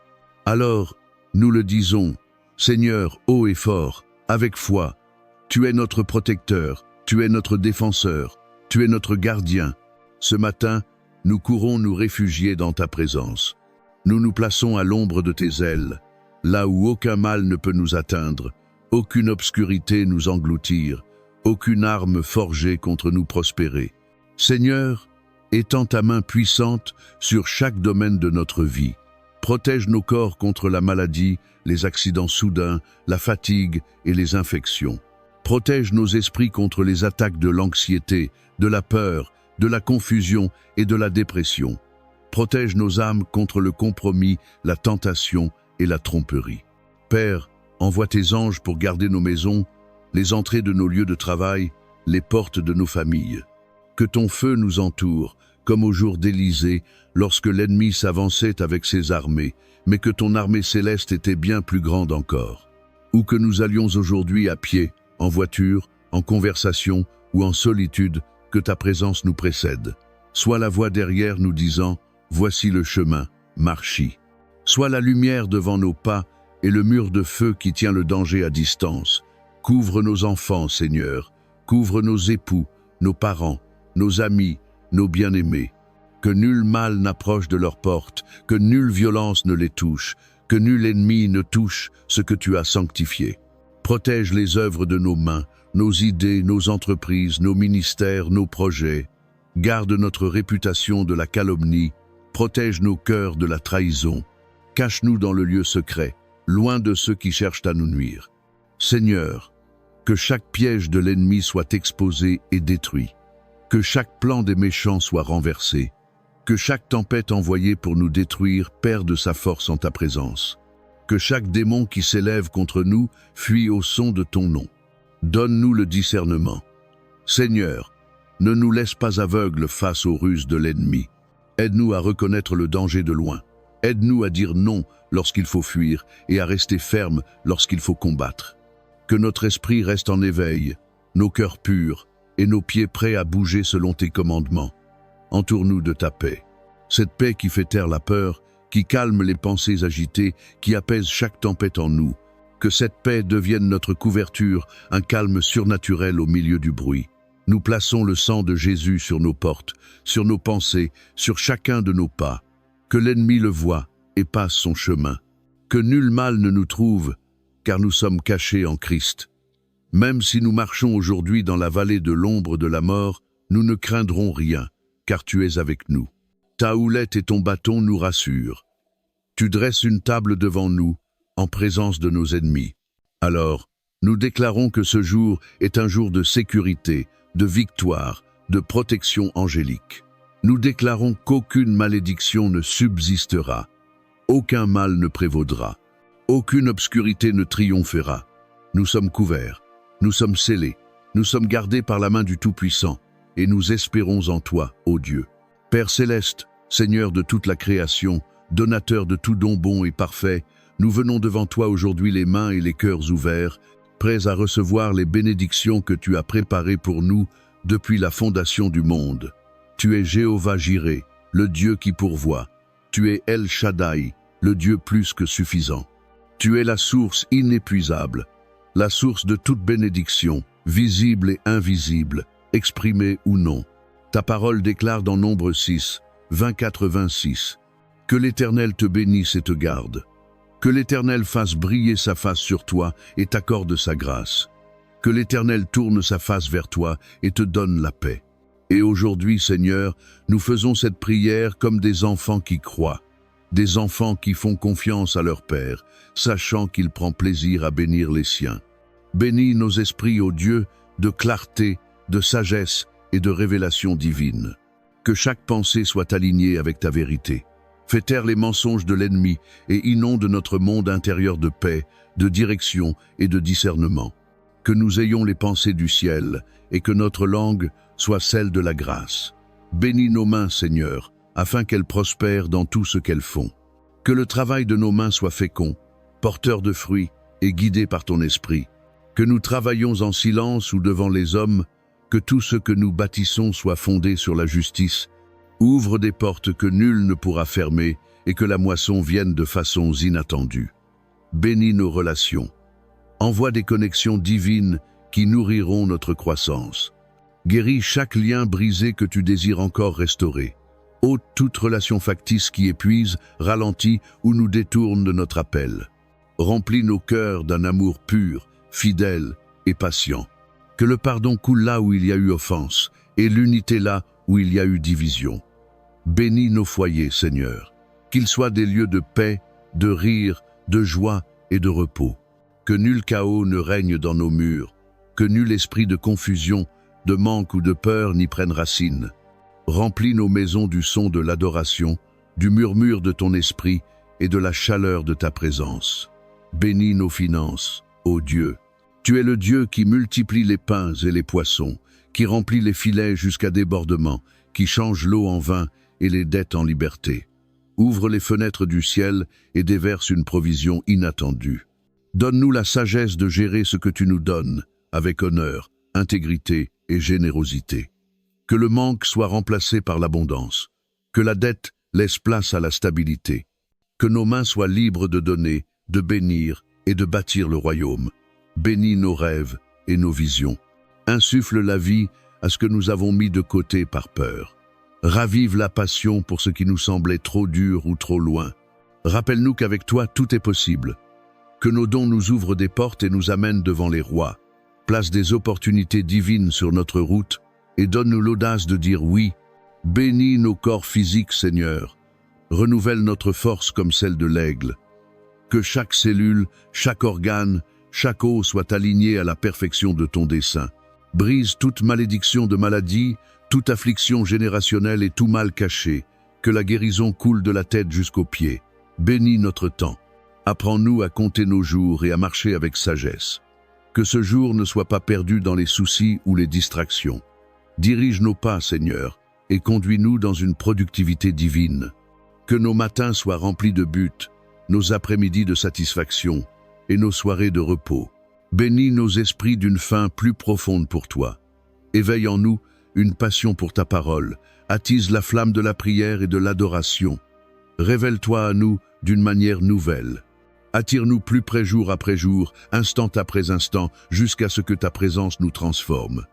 Alors, nous le disons, Seigneur, haut et fort, avec foi, tu es notre protecteur, tu es notre défenseur, tu es notre gardien. Ce matin, nous courons nous réfugier dans ta présence. Nous nous plaçons à l'ombre de tes ailes, là où aucun mal ne peut nous atteindre, aucune obscurité nous engloutir, aucune arme forgée contre nous prospérer. Seigneur, étends ta main puissante sur chaque domaine de notre vie. Protège nos corps contre la maladie, les accidents soudains, la fatigue et les infections. Protège nos esprits contre les attaques de l'anxiété, de la peur, de la confusion et de la dépression. Protège nos âmes contre le compromis, la tentation et la tromperie. Père, envoie tes anges pour garder nos maisons, les entrées de nos lieux de travail, les portes de nos familles. Que ton feu nous entoure, comme au jour d'Élysée, lorsque l'ennemi s'avançait avec ses armées, mais que ton armée céleste était bien plus grande encore. Où que nous allions aujourd'hui à pied, en voiture, en conversation ou en solitude, que ta présence nous précède. Sois la voix derrière nous disant « Voici le chemin, marche-y ». Sois la lumière devant nos pas et le mur de feu qui tient le danger à distance. Couvre nos enfants, Seigneur, couvre nos époux, nos parents, nos amis, nos bien-aimés. Que nul mal n'approche de leurs portes, que nulle violence ne les touche, que nul ennemi ne touche ce que tu as sanctifié. Protège les œuvres de nos mains, nos idées, nos entreprises, nos ministères, nos projets. Garde notre réputation de la calomnie, protège nos cœurs de la trahison. Cache-nous dans le lieu secret, loin de ceux qui cherchent à nous nuire. Seigneur, que chaque piège de l'ennemi soit exposé et détruit. Que chaque plan des méchants soit renversé. Que chaque tempête envoyée pour nous détruire perde sa force en ta présence. Que chaque démon qui s'élève contre nous fuit au son de ton nom. Donne-nous le discernement. Seigneur, ne nous laisse pas aveugles face aux ruses de l'ennemi. Aide-nous à reconnaître le danger de loin. Aide-nous à dire non lorsqu'il faut fuir et à rester ferme lorsqu'il faut combattre. Que notre esprit reste en éveil, nos cœurs purs et nos pieds prêts à bouger selon tes commandements. Entoure-nous de ta paix, cette paix qui fait taire la peur qui calme les pensées agitées, qui apaise chaque tempête en nous. Que cette paix devienne notre couverture, un calme surnaturel au milieu du bruit. Nous plaçons le sang de Jésus sur nos portes, sur nos pensées, sur chacun de nos pas. Que l'ennemi le voie et passe son chemin. Que nul mal ne nous trouve, car nous sommes cachés en Christ. Même si nous marchons aujourd'hui dans la vallée de l'ombre de la mort, nous ne craindrons rien, car tu es avec nous. Ta houlette et ton bâton nous rassurent. Tu dresses une table devant nous, en présence de nos ennemis. Alors, nous déclarons que ce jour est un jour de sécurité, de victoire, de protection angélique. Nous déclarons qu'aucune malédiction ne subsistera, aucun mal ne prévaudra, aucune obscurité ne triomphera. Nous sommes couverts, nous sommes scellés, nous sommes gardés par la main du Tout-Puissant, et nous espérons en toi, ô Dieu. Père céleste, Seigneur de toute la création, donateur de tout don bon et parfait, nous venons devant toi aujourd'hui les mains et les cœurs ouverts, prêts à recevoir les bénédictions que tu as préparées pour nous depuis la fondation du monde. Tu es Jéhovah Jireh, le Dieu qui pourvoit. Tu es El Shaddai, le Dieu plus que suffisant. Tu es la source inépuisable, la source de toute bénédiction, visible et invisible, exprimée ou non. Ta parole déclare dans Nombre 6, 24-26, que l'Éternel te bénisse et te garde. Que l'Éternel fasse briller sa face sur toi et t'accorde sa grâce. Que l'Éternel tourne sa face vers toi et te donne la paix. Et aujourd'hui, Seigneur, nous faisons cette prière comme des enfants qui croient, des enfants qui font confiance à leur Père, sachant qu'il prend plaisir à bénir les siens. Bénis nos esprits, ô Dieu, de clarté, de sagesse et de révélation divine. Que chaque pensée soit alignée avec ta vérité. Fais taire les mensonges de l'ennemi et inonde notre monde intérieur de paix, de direction et de discernement. Que nous ayons les pensées du ciel et que notre langue soit celle de la grâce. Bénis nos mains, Seigneur, afin qu'elles prospèrent dans tout ce qu'elles font. Que le travail de nos mains soit fécond, porteur de fruits et guidé par ton esprit. Que nous travaillions en silence ou devant les hommes, que tout ce que nous bâtissons soit fondé sur la justice. Ouvre des portes que nul ne pourra fermer et que la moisson vienne de façons inattendues. Bénis nos relations. Envoie des connexions divines qui nourriront notre croissance. Guéris chaque lien brisé que tu désires encore restaurer. Ôte toute relation factice qui épuise, ralentit ou nous détourne de notre appel. Remplis nos cœurs d'un amour pur, fidèle et patient. Que le pardon coule là où il y a eu offense et l'unité là où il y a eu division. Bénis nos foyers, Seigneur, qu'ils soient des lieux de paix, de rire, de joie et de repos. Que nul chaos ne règne dans nos murs, que nul esprit de confusion, de manque ou de peur n'y prenne racine. Remplis nos maisons du son de l'adoration, du murmure de ton esprit et de la chaleur de ta présence. Bénis nos finances, ô Dieu. Tu es le Dieu qui multiplie les pains et les poissons, qui remplit les filets jusqu'à débordement, qui change l'eau en vin et les dettes en liberté. Ouvre les fenêtres du ciel et déverse une provision inattendue. Donne-nous la sagesse de gérer ce que tu nous donnes, avec honneur, intégrité et générosité. Que le manque soit remplacé par l'abondance, que la dette laisse place à la stabilité, que nos mains soient libres de donner, de bénir et de bâtir le royaume. Bénis nos rêves et nos visions. Insuffle la vie à ce que nous avons mis de côté par peur. Ravive la passion pour ce qui nous semblait trop dur ou trop loin. Rappelle-nous qu'avec toi tout est possible. Que nos dons nous ouvrent des portes et nous amènent devant les rois. Place des opportunités divines sur notre route et donne-nous l'audace de dire oui. Bénis nos corps physiques, Seigneur. Renouvelle notre force comme celle de l'aigle. Que chaque cellule, chaque organe, chaque os soit aligné à la perfection de ton dessein. Brise toute malédiction de maladie, toute affliction générationnelle et tout mal caché. Que la guérison coule de la tête jusqu'aux pieds. Bénis notre temps. Apprends-nous à compter nos jours et à marcher avec sagesse. Que ce jour ne soit pas perdu dans les soucis ou les distractions. Dirige nos pas, Seigneur, et conduis-nous dans une productivité divine. Que nos matins soient remplis de buts, nos après-midi de satisfaction et nos soirées de repos. Bénis nos esprits d'une faim plus profonde pour toi. Éveille en nous une passion pour ta parole, attise la flamme de la prière et de l'adoration. Révèle-toi à nous d'une manière nouvelle. Attire-nous plus près jour après jour, instant après instant, jusqu'à ce que ta présence nous transforme.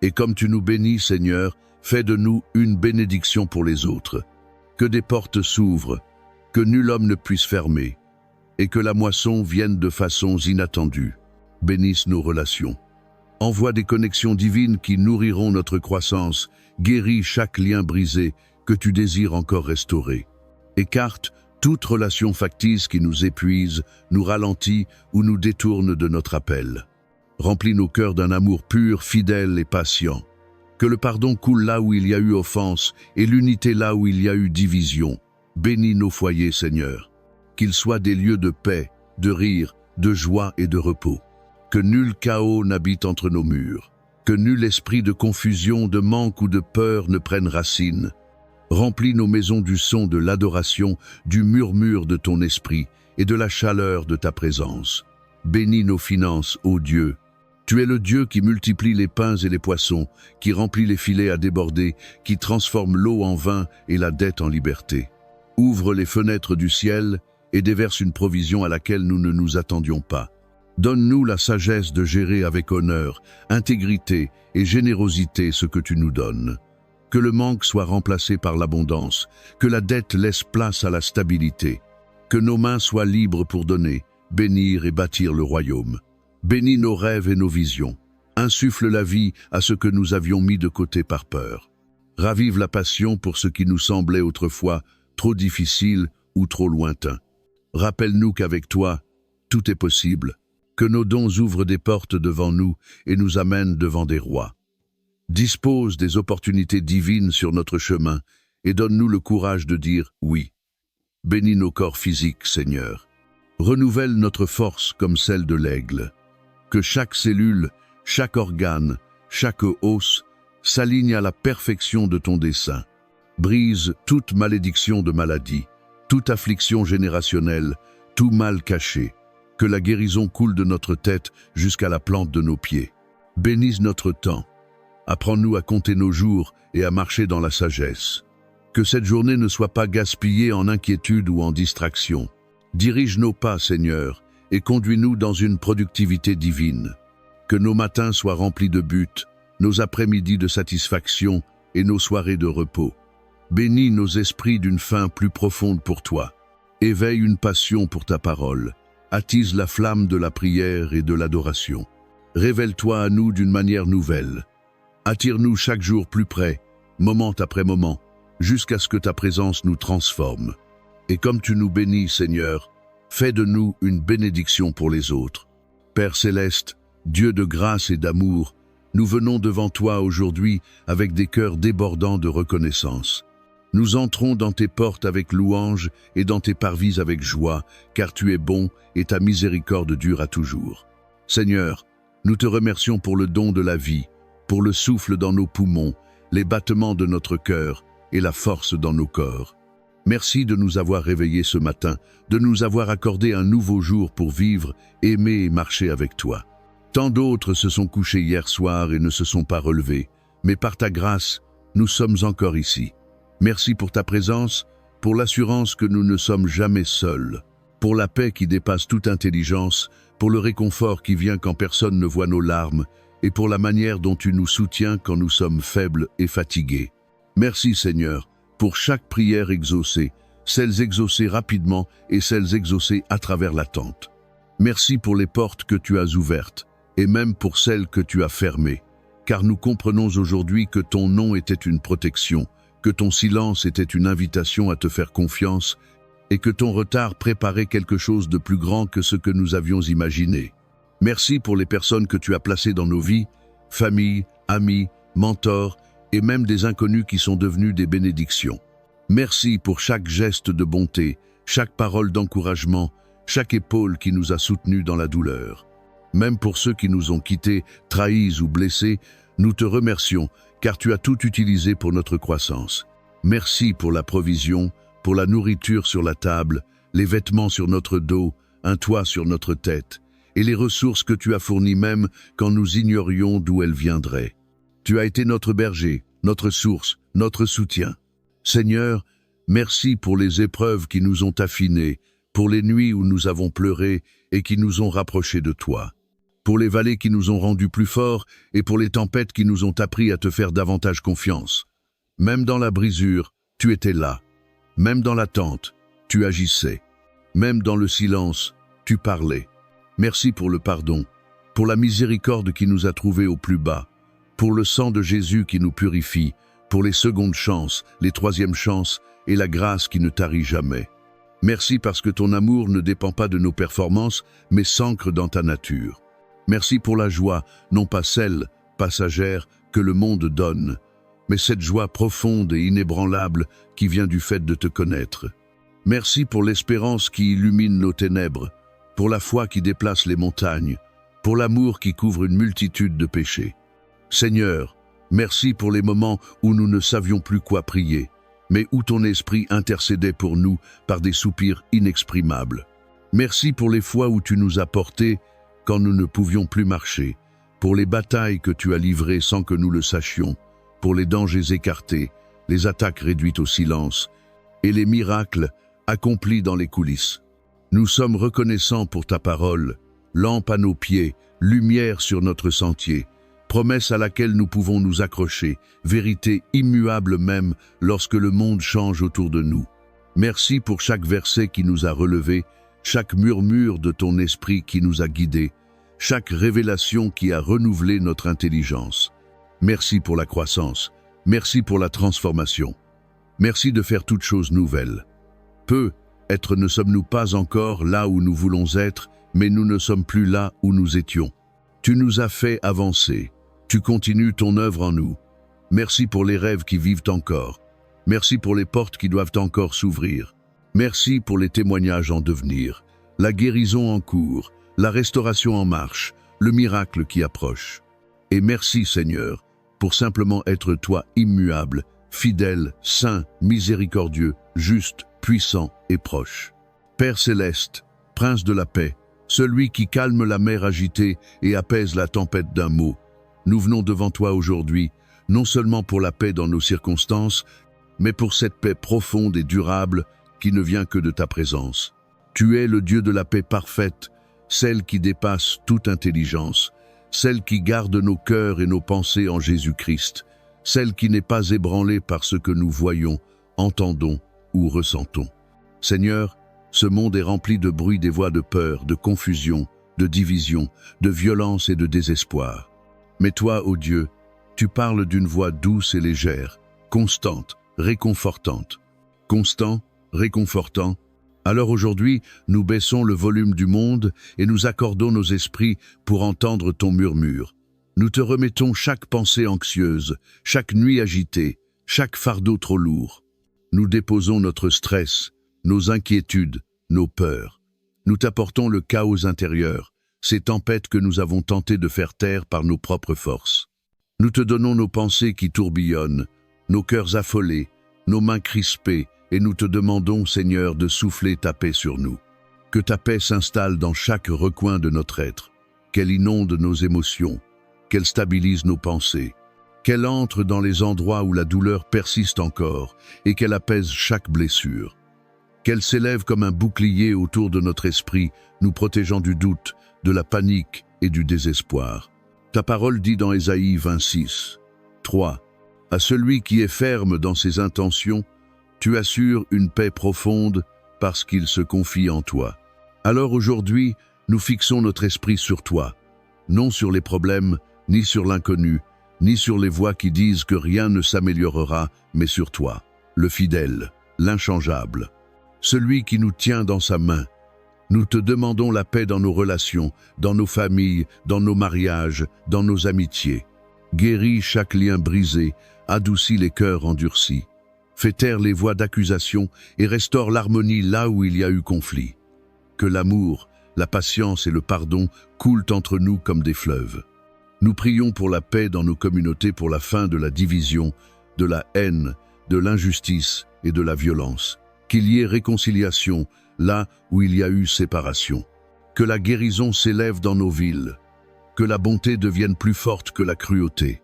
Et comme tu nous bénis, Seigneur, fais de nous une bénédiction pour les autres. Que des portes s'ouvrent, que nul homme ne puisse fermer, et que la moisson vienne de façons inattendues. Bénisse nos relations. Envoie des connexions divines qui nourriront notre croissance, guéris chaque lien brisé que tu désires encore restaurer. Écarte toute relation factice qui nous épuise, nous ralentit ou nous détourne de notre appel. Remplis nos cœurs d'un amour pur, fidèle et patient. Que le pardon coule là où il y a eu offense et l'unité là où il y a eu division. Bénis nos foyers, Seigneur. Qu'ils soient des lieux de paix, de rire, de joie et de repos. Que nul chaos n'habite entre nos murs. Que nul esprit de confusion, de manque ou de peur ne prenne racine. Remplis nos maisons du son de l'adoration, du murmure de ton esprit et de la chaleur de ta présence. Bénis nos finances, ô Dieu. Tu es le Dieu qui multiplie les pains et les poissons, qui remplit les filets à déborder, qui transforme l'eau en vin et la dette en liberté. Ouvre les fenêtres du ciel et déverse une provision à laquelle nous ne nous attendions pas. Donne-nous la sagesse de gérer avec honneur, intégrité et générosité ce que tu nous donnes. Que le manque soit remplacé par l'abondance, que la dette laisse place à la stabilité, que nos mains soient libres pour donner, bénir et bâtir le royaume. Bénis nos rêves et nos visions. Insuffle la vie à ce que nous avions mis de côté par peur. Ravive la passion pour ce qui nous semblait autrefois trop difficile ou trop lointain. Rappelle-nous qu'avec toi, tout est possible, que nos dons ouvrent des portes devant nous et nous amènent devant des rois. Dispose des opportunités divines sur notre chemin et donne-nous le courage de dire oui. Bénis nos corps physiques, Seigneur. Renouvelle notre force comme celle de l'aigle. Que chaque cellule, chaque organe, chaque os s'aligne à la perfection de ton dessein. Brise toute malédiction de maladie, toute affliction générationnelle, tout mal caché. Que la guérison coule de notre tête jusqu'à la plante de nos pieds. Bénisse notre temps. Apprends-nous à compter nos jours et à marcher dans la sagesse. Que cette journée ne soit pas gaspillée en inquiétude ou en distraction. Dirige nos pas, Seigneur, et conduis-nous dans une productivité divine. Que nos matins soient remplis de buts, nos après-midi de satisfaction et nos soirées de repos. Bénis nos esprits d'une faim plus profonde pour toi. Éveille une passion pour ta parole. Attise la flamme de la prière et de l'adoration. Révèle-toi à nous d'une manière nouvelle. Attire-nous chaque jour plus près, moment après moment, jusqu'à ce que ta présence nous transforme. Et comme tu nous bénis, Seigneur, fais de nous une bénédiction pour les autres. Père céleste, Dieu de grâce et d'amour, nous venons devant toi aujourd'hui avec des cœurs débordants de reconnaissance. Nous entrons dans tes portes avec louange et dans tes parvis avec joie, car tu es bon et ta miséricorde dure à toujours. Seigneur, nous te remercions pour le don de la vie, pour le souffle dans nos poumons, les battements de notre cœur et la force dans nos corps. Merci de nous avoir réveillés ce matin, de nous avoir accordé un nouveau jour pour vivre, aimer et marcher avec toi. Tant d'autres se sont couchés hier soir et ne se sont pas relevés, mais par ta grâce, nous sommes encore ici. Merci pour ta présence, pour l'assurance que nous ne sommes jamais seuls, pour la paix qui dépasse toute intelligence, pour le réconfort qui vient quand personne ne voit nos larmes, et pour la manière dont tu nous soutiens quand nous sommes faibles et fatigués. Merci Seigneur, pour chaque prière exaucée, celles exaucées rapidement et celles exaucées à travers l'attente. Merci pour les portes que tu as ouvertes, et même pour celles que tu as fermées, car nous comprenons aujourd'hui que ton nom était une protection, que ton silence était une invitation à te faire confiance, et que ton retard préparait quelque chose de plus grand que ce que nous avions imaginé. Merci pour les personnes que tu as placées dans nos vies, familles, amis, mentors, et même des inconnus qui sont devenus des bénédictions. Merci pour chaque geste de bonté, chaque parole d'encouragement, chaque épaule qui nous a soutenus dans la douleur. Même pour ceux qui nous ont quittés, trahis ou blessés, nous te remercions car tu as tout utilisé pour notre croissance. Merci pour la provision, pour la nourriture sur la table, les vêtements sur notre dos, un toit sur notre tête, et les ressources que tu as fournies même quand nous ignorions d'où elles viendraient. Tu as été notre berger, notre source, notre soutien. Seigneur, Merci pour les épreuves qui nous ont affinés, pour les nuits où nous avons pleuré et qui nous ont rapprochés de toi. Pour les vallées qui nous ont rendus plus forts et pour les tempêtes qui nous ont appris à te faire davantage confiance. Même dans la brisure, tu étais là. Même dans l'attente, tu agissais. Même dans le silence, tu parlais. Merci pour le pardon, pour la miséricorde qui nous a trouvés au plus bas, pour le sang de Jésus qui nous purifie, pour les secondes chances, les troisièmes chances et la grâce qui ne tarit jamais. Merci parce que ton amour ne dépend pas de nos performances, mais s'ancre dans ta nature. Merci pour la joie, non pas celle, passagère, que le monde donne, mais cette joie profonde et inébranlable qui vient du fait de te connaître. Merci pour l'espérance qui illumine nos ténèbres, pour la foi qui déplace les montagnes, pour l'amour qui couvre une multitude de péchés. Seigneur, merci pour les moments où nous ne savions plus quoi prier, mais où ton esprit intercédait pour nous par des soupirs inexprimables. Merci pour les fois où tu nous as portés quand nous ne pouvions plus marcher, pour les batailles que tu as livrées sans que nous le sachions, pour les dangers écartés, les attaques réduites au silence et les miracles accomplis dans les coulisses. Nous sommes reconnaissants pour ta parole, lampe à nos pieds, lumière sur notre sentier, promesse à laquelle nous pouvons nous accrocher, vérité immuable même lorsque le monde change autour de nous. Merci pour chaque verset qui nous a relevés, chaque murmure de ton esprit qui nous a guidés, chaque révélation qui a renouvelé notre intelligence. Merci pour la croissance, merci pour la transformation. Merci de faire toutes choses nouvelles. Peut-être ne sommes-nous pas encore là où nous voulons être, mais nous ne sommes plus là où nous étions. Tu nous as fait avancer. Tu continues ton œuvre en nous. Merci pour les rêves qui vivent encore. Merci pour les portes qui doivent encore s'ouvrir. Merci pour les témoignages en devenir, la guérison en cours, la restauration en marche, le miracle qui approche. Et merci Seigneur, pour simplement être toi immuable, fidèle, saint, miséricordieux, juste, puissant et proche. Père céleste, Prince de la paix, celui qui calme la mer agitée et apaise la tempête d'un mot, nous venons devant toi aujourd'hui, non seulement pour la paix dans nos circonstances, mais pour cette paix profonde et durable qui ne vient que de ta présence. Tu es le Dieu de la paix parfaite, celle qui dépasse toute intelligence, celle qui garde nos cœurs et nos pensées en Jésus-Christ, celle qui n'est pas ébranlée par ce que nous voyons, entendons ou ressentons. Seigneur, ce monde est rempli de bruit des voix de peur, de confusion, de division, de violence et de désespoir. Mais toi, ô Dieu, tu parles d'une voix douce et légère, constante, réconfortante. Constant, réconfortant. Alors aujourd'hui, nous baissons le volume du monde et nous accordons nos esprits pour entendre ton murmure. Nous te remettons chaque pensée anxieuse, chaque nuit agitée, chaque fardeau trop lourd. Nous déposons notre stress, nos inquiétudes, nos peurs. Nous t'apportons le chaos intérieur, ces tempêtes que nous avons tenté de faire taire par nos propres forces. Nous te donnons nos pensées qui tourbillonnent, nos cœurs affolés, nos mains crispées, et nous te demandons, Seigneur, de souffler ta paix sur nous. Que ta paix s'installe dans chaque recoin de notre être, qu'elle inonde nos émotions, qu'elle stabilise nos pensées, qu'elle entre dans les endroits où la douleur persiste encore et qu'elle apaise chaque blessure. Qu'elle s'élève comme un bouclier autour de notre esprit, nous protégeant du doute, de la panique et du désespoir. Ta parole dit dans Ésaïe 26, 3, « À celui qui est ferme dans ses intentions, tu assures une paix profonde parce qu'il se confie en toi. » Alors aujourd'hui, nous fixons notre esprit sur toi, non sur les problèmes, ni sur l'inconnu, ni sur les voix qui disent que rien ne s'améliorera, mais sur toi, le fidèle, l'inchangeable, celui qui nous tient dans sa main. Nous te demandons la paix dans nos relations, dans nos familles, dans nos mariages, dans nos amitiés. Guéris chaque lien brisé, adoucis les cœurs endurcis. Fais taire les voix d'accusation et restaure l'harmonie là où il y a eu conflit. Que l'amour, la patience et le pardon coulent entre nous comme des fleuves. Nous prions pour la paix dans nos communautés, pour la fin de la division, de la haine, de l'injustice et de la violence. Qu'il y ait réconciliation là où il y a eu séparation. Que la guérison s'élève dans nos villes. Que la bonté devienne plus forte que la cruauté.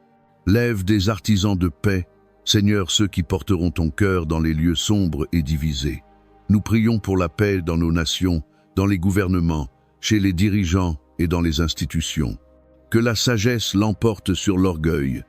Lève des artisans de paix, Seigneur, ceux qui porteront ton cœur dans les lieux sombres et divisés. Nous prions pour la paix dans nos nations, dans les gouvernements, chez les dirigeants et dans les institutions. Que la sagesse l'emporte sur l'orgueil,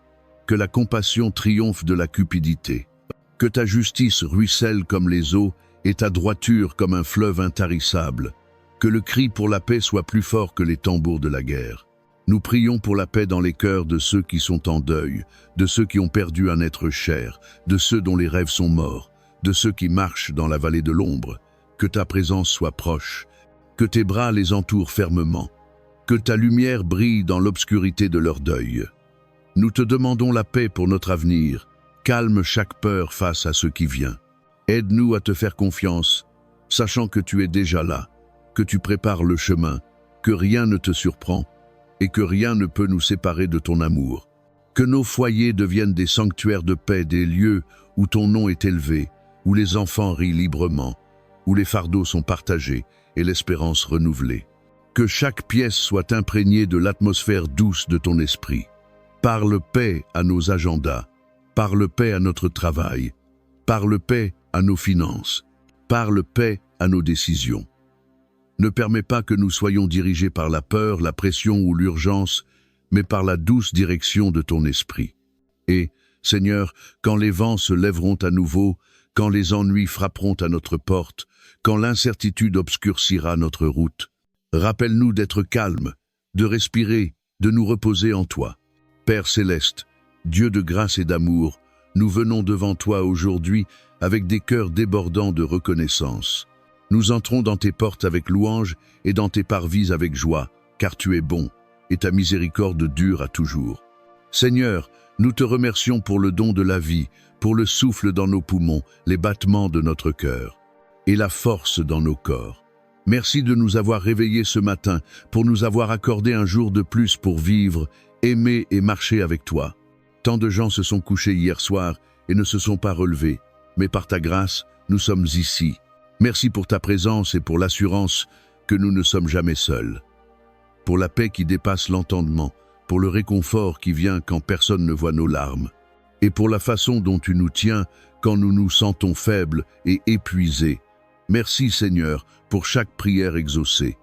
que la compassion triomphe de la cupidité, que ta justice ruisselle comme les eaux et ta droiture comme un fleuve intarissable, que le cri pour la paix soit plus fort que les tambours de la guerre. Nous prions pour la paix dans les cœurs de ceux qui sont en deuil, de ceux qui ont perdu un être cher, de ceux dont les rêves sont morts, de ceux qui marchent dans la vallée de l'ombre. Que ta présence soit proche, que tes bras les entourent fermement, que ta lumière brille dans l'obscurité de leur deuil. Nous te demandons la paix pour notre avenir. Calme chaque peur face à ce qui vient. Aide-nous à te faire confiance, sachant que tu es déjà là, que tu prépares le chemin, que rien ne te surprend et que rien ne peut nous séparer de ton amour. Que nos foyers deviennent des sanctuaires de paix, des lieux où ton nom est élevé, où les enfants rient librement, où les fardeaux sont partagés et l'espérance renouvelée. Que chaque pièce soit imprégnée de l'atmosphère douce de ton esprit. Parle paix à nos agendas, parle paix à notre travail, parle paix à nos finances, parle paix à nos décisions. Ne permets pas que nous soyons dirigés par la peur, la pression ou l'urgence, mais par la douce direction de ton esprit. Et, Seigneur, quand les vents se lèveront à nouveau, quand les ennuis frapperont à notre porte, quand l'incertitude obscurcira notre route, rappelle-nous d'être calmes, de respirer, de nous reposer en toi. Père céleste, Dieu de grâce et d'amour, nous venons devant toi aujourd'hui avec des cœurs débordants de reconnaissance. Nous entrons dans tes portes avec louange et dans tes parvis avec joie, car tu es bon, et ta miséricorde dure à toujours. Seigneur, nous te remercions pour le don de la vie, pour le souffle dans nos poumons, les battements de notre cœur, et la force dans nos corps. Merci de nous avoir réveillés ce matin, pour nous avoir accordé un jour de plus pour vivre, aimer et marcher avec toi. Tant de gens se sont couchés hier soir et ne se sont pas relevés, mais par ta grâce, nous sommes ici. Merci pour ta présence et pour l'assurance que nous ne sommes jamais seuls. Pour la paix qui dépasse l'entendement, pour le réconfort qui vient quand personne ne voit nos larmes, et pour la façon dont tu nous tiens quand nous nous sentons faibles et épuisés. Merci Seigneur pour chaque prière exaucée,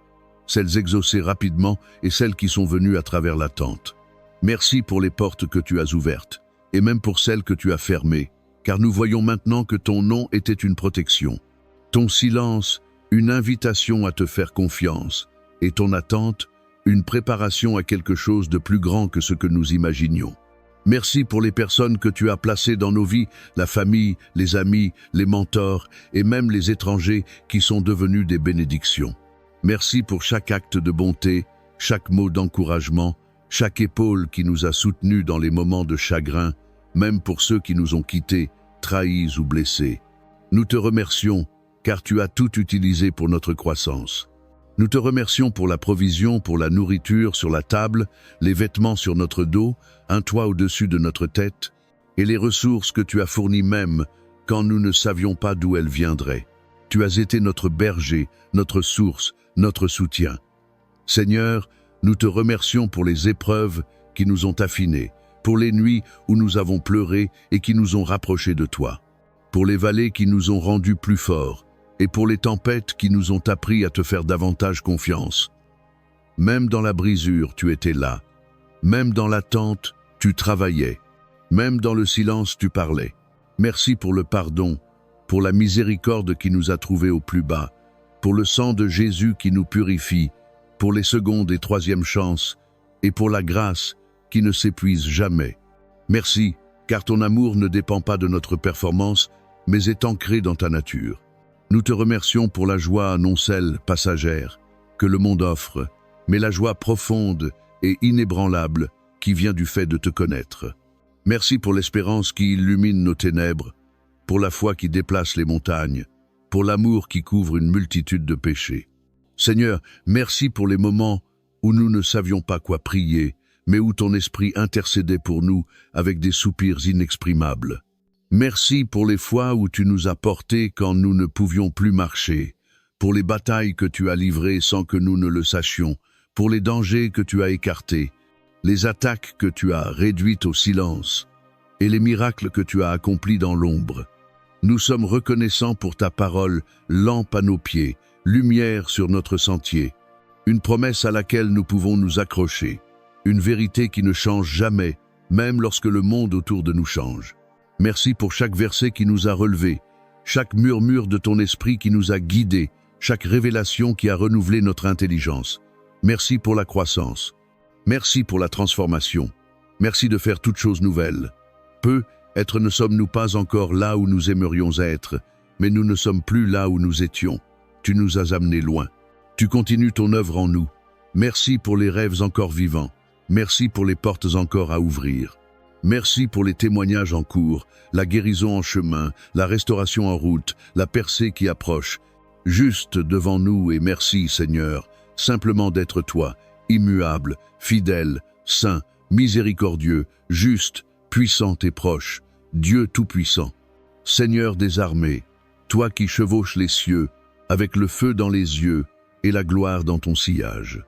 celles exaucées rapidement et celles qui sont venues à travers l'attente. Merci pour les portes que tu as ouvertes, et même pour celles que tu as fermées, car nous voyons maintenant que ton nom était une protection. Ton silence, une invitation à te faire confiance, et ton attente, une préparation à quelque chose de plus grand que ce que nous imaginions. Merci pour les personnes que tu as placées dans nos vies, la famille, les amis, les mentors et même les étrangers qui sont devenus des bénédictions. Merci pour chaque acte de bonté, chaque mot d'encouragement, chaque épaule qui nous a soutenus dans les moments de chagrin, même pour ceux qui nous ont quittés, trahis ou blessés. Nous te remercions car tu as tout utilisé pour notre croissance. Nous te remercions pour la provision, pour la nourriture sur la table, les vêtements sur notre dos, un toit au-dessus de notre tête, et les ressources que tu as fournies même quand nous ne savions pas d'où elles viendraient. Tu as été notre berger, notre source, notre soutien. Seigneur, nous te remercions pour les épreuves qui nous ont affinés, pour les nuits où nous avons pleuré et qui nous ont rapprochés de toi, pour les vallées qui nous ont rendus plus forts, et pour les tempêtes qui nous ont appris à te faire davantage confiance. Même dans la brisure, tu étais là. Même dans l'attente, tu travaillais. Même dans le silence, tu parlais. Merci pour le pardon, pour la miséricorde qui nous a trouvés au plus bas, pour le sang de Jésus qui nous purifie, pour les secondes et troisièmes chances, et pour la grâce qui ne s'épuise jamais. Merci, car ton amour ne dépend pas de notre performance, mais est ancré dans ta nature. Nous te remercions pour la joie non celle passagère que le monde offre, mais la joie profonde et inébranlable qui vient du fait de te connaître. Merci pour l'espérance qui illumine nos ténèbres, pour la foi qui déplace les montagnes, pour l'amour qui couvre une multitude de péchés. Seigneur, merci pour les moments où nous ne savions pas quoi prier, mais où ton esprit intercédait pour nous avec des soupirs inexprimables. Merci pour les fois où tu nous as portés quand nous ne pouvions plus marcher, pour les batailles que tu as livrées sans que nous ne le sachions, pour les dangers que tu as écartés, les attaques que tu as réduites au silence. et les miracles que tu as accomplis dans l'ombre. Nous sommes reconnaissants pour ta parole, lampe à nos pieds, lumière sur notre sentier, une promesse à laquelle nous pouvons nous accrocher, une vérité qui ne change jamais, même lorsque le monde autour de nous change. Merci pour chaque verset qui nous a relevés, chaque murmure de ton esprit qui nous a guidés, chaque révélation qui a renouvelé notre intelligence. Merci pour la croissance. Merci pour la transformation. Merci de faire toutes choses nouvelles. Peut-être ne sommes-nous pas encore là où nous aimerions être, mais nous ne sommes plus là où nous étions. Tu nous as amenés loin. Tu continues ton œuvre en nous. Merci pour les rêves encore vivants. Merci pour les portes encore à ouvrir. Merci pour les témoignages en cours, la guérison en chemin, la restauration en route, la percée qui approche. Juste devant nous et merci Seigneur, simplement d'être toi, immuable, fidèle, saint, miséricordieux, juste, puissant et proche, Dieu tout-puissant. Seigneur des armées, toi qui chevauches les cieux, avec le feu dans les yeux et la gloire dans ton sillage.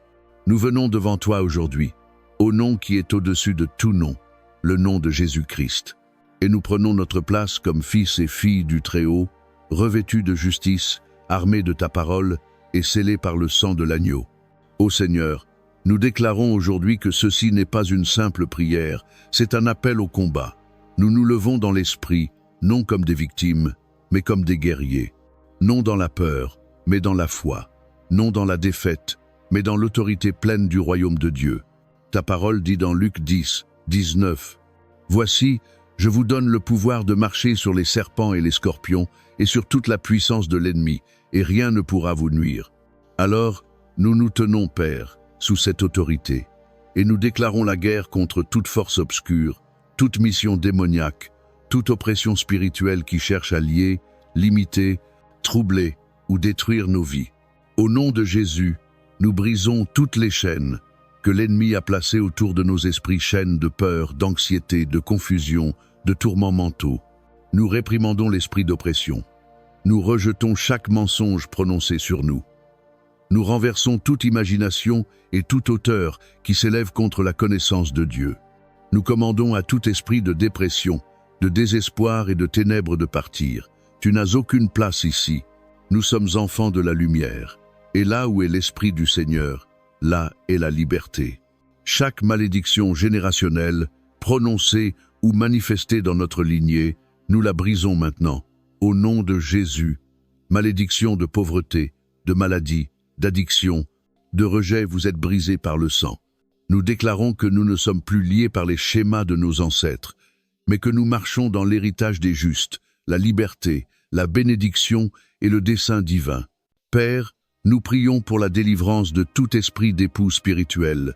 Nous venons devant toi aujourd'hui, au nom qui est au-dessus de tout nom, le nom de Jésus-Christ. Et nous prenons notre place comme fils et filles du Très-Haut, revêtus de justice, armés de ta parole et scellés par le sang de l'agneau. Ô Seigneur, nous déclarons aujourd'hui que ceci n'est pas une simple prière, c'est un appel au combat. Nous nous levons dans l'esprit, non comme des victimes, mais comme des guerriers. Non dans la peur, mais dans la foi. Non dans la défaite, mais dans l'autorité pleine du royaume de Dieu. Ta parole dit dans Luc 10, 19. Voici, je vous donne le pouvoir de marcher sur les serpents et les scorpions et sur toute la puissance de l'ennemi, et rien ne pourra vous nuire. Alors, nous nous tenons, Père, sous cette autorité, et nous déclarons la guerre contre toute force obscure, toute mission démoniaque, toute oppression spirituelle qui cherche à lier, limiter, troubler ou détruire nos vies. Au nom de Jésus, nous brisons toutes les chaînes que l'ennemi a placées autour de nos esprits, chaînes de peur, d'anxiété, de confusion, de tourments mentaux. Nous réprimandons l'esprit d'oppression. Nous rejetons chaque mensonge prononcé sur nous. Nous renversons toute imagination et toute auteur qui s'élève contre la connaissance de Dieu. Nous commandons à tout esprit de dépression, de désespoir et de ténèbres de partir. Tu n'as aucune place ici. Nous sommes enfants de la lumière. Et là où est l'Esprit du Seigneur, là est la liberté. Chaque malédiction générationnelle, prononcée ou manifestée dans notre lignée, nous la brisons maintenant, au nom de Jésus. Malédiction de pauvreté, de maladie, d'addiction, de rejet, vous êtes brisés par le sang. Nous déclarons que nous ne sommes plus liés par les schémas de nos ancêtres, mais que nous marchons dans l'héritage des justes, la liberté, la bénédiction et le dessein divin. Père, nous prions pour la délivrance de tout esprit d'époux spirituel,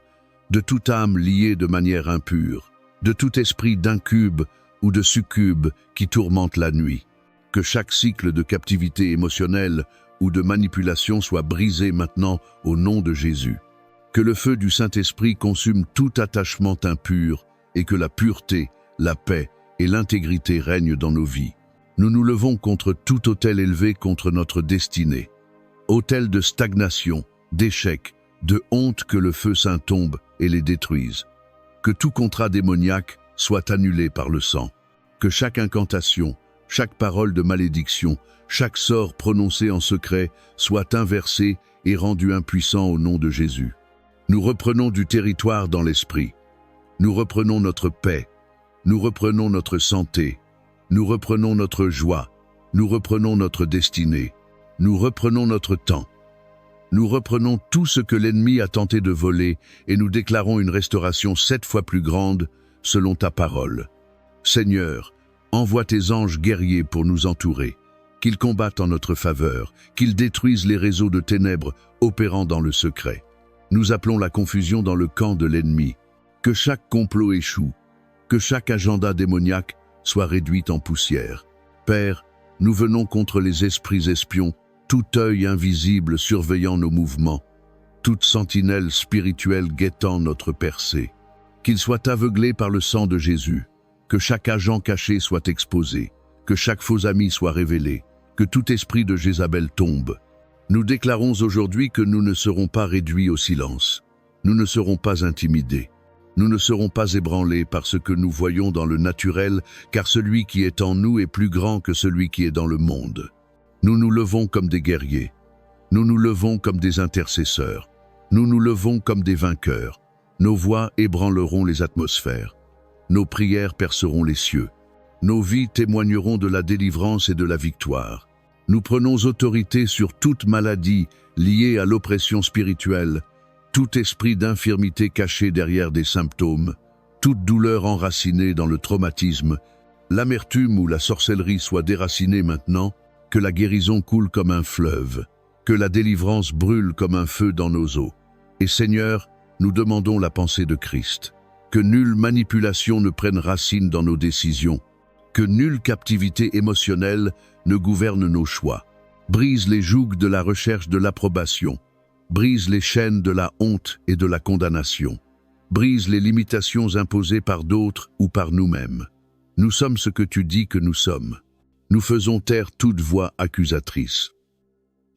de toute âme liée de manière impure, de tout esprit d'incube ou de succube qui tourmente la nuit. Que chaque cycle de captivité émotionnelle ou de manipulation soit brisé maintenant au nom de Jésus. Que le feu du Saint-Esprit consume tout attachement impur et que la pureté, la paix et l'intégrité règnent dans nos vies. Nous nous levons contre tout autel élevé contre notre destinée. Autel de stagnation, d'échec, de honte, que le feu saint tombe et les détruise. Que tout contrat démoniaque soit annulé par le sang. Que chaque incantation, chaque parole de malédiction, chaque sort prononcé en secret soit inversé et rendu impuissant au nom de Jésus. Nous reprenons du territoire dans l'esprit. Nous reprenons notre paix. Nous reprenons notre santé. Nous reprenons notre joie. Nous reprenons notre destinée. Nous reprenons notre temps. Nous reprenons tout ce que l'ennemi a tenté de voler et nous déclarons une restauration 7 fois plus grande selon ta parole. Seigneur, envoie tes anges guerriers pour nous entourer, qu'ils combattent en notre faveur, qu'ils détruisent les réseaux de ténèbres opérant dans le secret. Nous appelons la confusion dans le camp de l'ennemi. Que chaque complot échoue, que chaque agenda démoniaque soit réduit en poussière. Père, nous venons contre les esprits espions, tout œil invisible surveillant nos mouvements, toute sentinelle spirituelle guettant notre percée. Qu'ils soient aveuglés par le sang de Jésus, que chaque agent caché soit exposé, que chaque faux ami soit révélé, que tout esprit de Jézabel tombe. Nous déclarons aujourd'hui que nous ne serons pas réduits au silence, nous ne serons pas intimidés. Nous ne serons pas ébranlés par ce que nous voyons dans le naturel, car celui qui est en nous est plus grand que celui qui est dans le monde. Nous nous levons comme des guerriers. Nous nous levons comme des intercesseurs. Nous nous levons comme des vainqueurs. Nos voix ébranleront les atmosphères. Nos prières perceront les cieux. Nos vies témoigneront de la délivrance et de la victoire. Nous prenons autorité sur toute maladie liée à l'oppression spirituelle, tout esprit d'infirmité caché derrière des symptômes, toute douleur enracinée dans le traumatisme, l'amertume ou la sorcellerie soit déracinée maintenant, que la guérison coule comme un fleuve, que la délivrance brûle comme un feu dans nos os. Et Seigneur, nous demandons la pensée de Christ, que nulle manipulation ne prenne racine dans nos décisions, que nulle captivité émotionnelle ne gouverne nos choix. Brise les jougs de la recherche de l'approbation, brise les chaînes de la honte et de la condamnation, brise les limitations imposées par d'autres ou par nous-mêmes. Nous sommes ce que tu dis que nous sommes. Nous faisons taire toute voix accusatrice.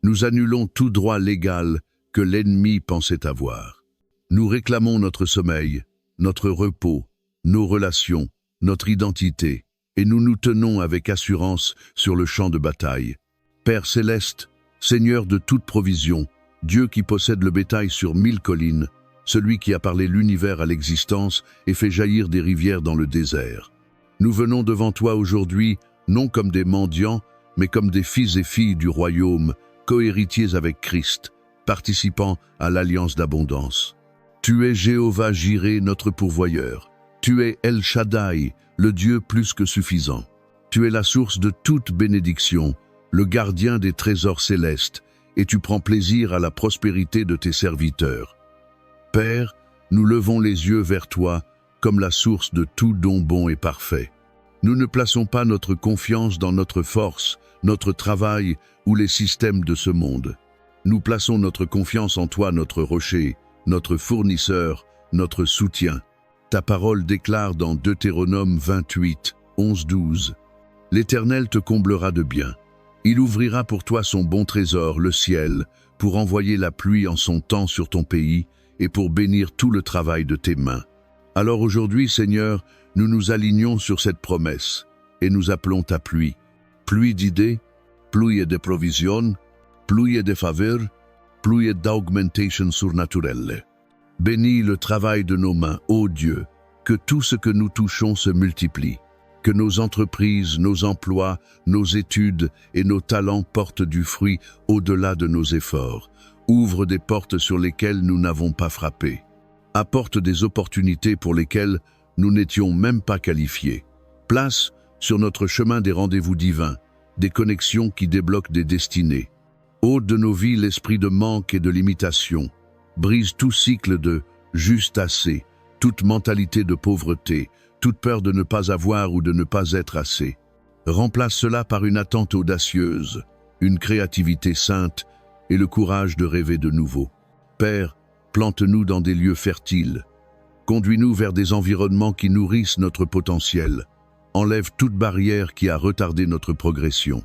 Nous annulons tout droit légal que l'ennemi pensait avoir. Nous réclamons notre sommeil, notre repos, nos relations, notre identité, et nous nous tenons avec assurance sur le champ de bataille. Père céleste, Seigneur de toute provision, Dieu qui possède le bétail sur 1000 collines, celui qui a parlé l'univers à l'existence et fait jaillir des rivières dans le désert. Nous venons devant toi aujourd'hui, non comme des mendiants, mais comme des fils et filles du royaume, cohéritiers avec Christ, participant à l'alliance d'abondance. Tu es Jéhovah Jireh, notre pourvoyeur. Tu es El Shaddai, le Dieu plus que suffisant. Tu es la source de toute bénédiction, le gardien des trésors célestes, et tu prends plaisir à la prospérité de tes serviteurs. Père, nous levons les yeux vers toi comme la source de tout don bon et parfait. Nous ne plaçons pas notre confiance dans notre force, notre travail ou les systèmes de ce monde. Nous plaçons notre confiance en toi, notre rocher, notre fournisseur, notre soutien. Ta parole déclare dans Deutéronome 28, 11-12. L'Éternel te comblera de bien. Il ouvrira pour toi son bon trésor, le ciel, pour envoyer la pluie en son temps sur ton pays et pour bénir tout le travail de tes mains. Alors aujourd'hui, Seigneur, nous nous alignons sur cette promesse et nous appelons ta pluie. Pluie d'idées, pluie de provision, pluie de faveur, pluie d'augmentation surnaturelle. Bénis le travail de nos mains, ô Dieu, que tout ce que nous touchons se multiplie. Que nos entreprises, nos emplois, nos études et nos talents portent du fruit au-delà de nos efforts. Ouvre des portes sur lesquelles nous n'avons pas frappé. Apporte des opportunités pour lesquelles nous n'étions même pas qualifiés. Place sur notre chemin des rendez-vous divins, des connexions qui débloquent des destinées. Ôte de nos vies l'esprit de manque et de limitation. Brise tout cycle de « juste assez », toute mentalité de pauvreté, toute peur de ne pas avoir ou de ne pas être assez. Remplace cela par une attente audacieuse, une créativité sainte et le courage de rêver de nouveau. Père, plante-nous dans des lieux fertiles. Conduis-nous vers des environnements qui nourrissent notre potentiel. Enlève toute barrière qui a retardé notre progression.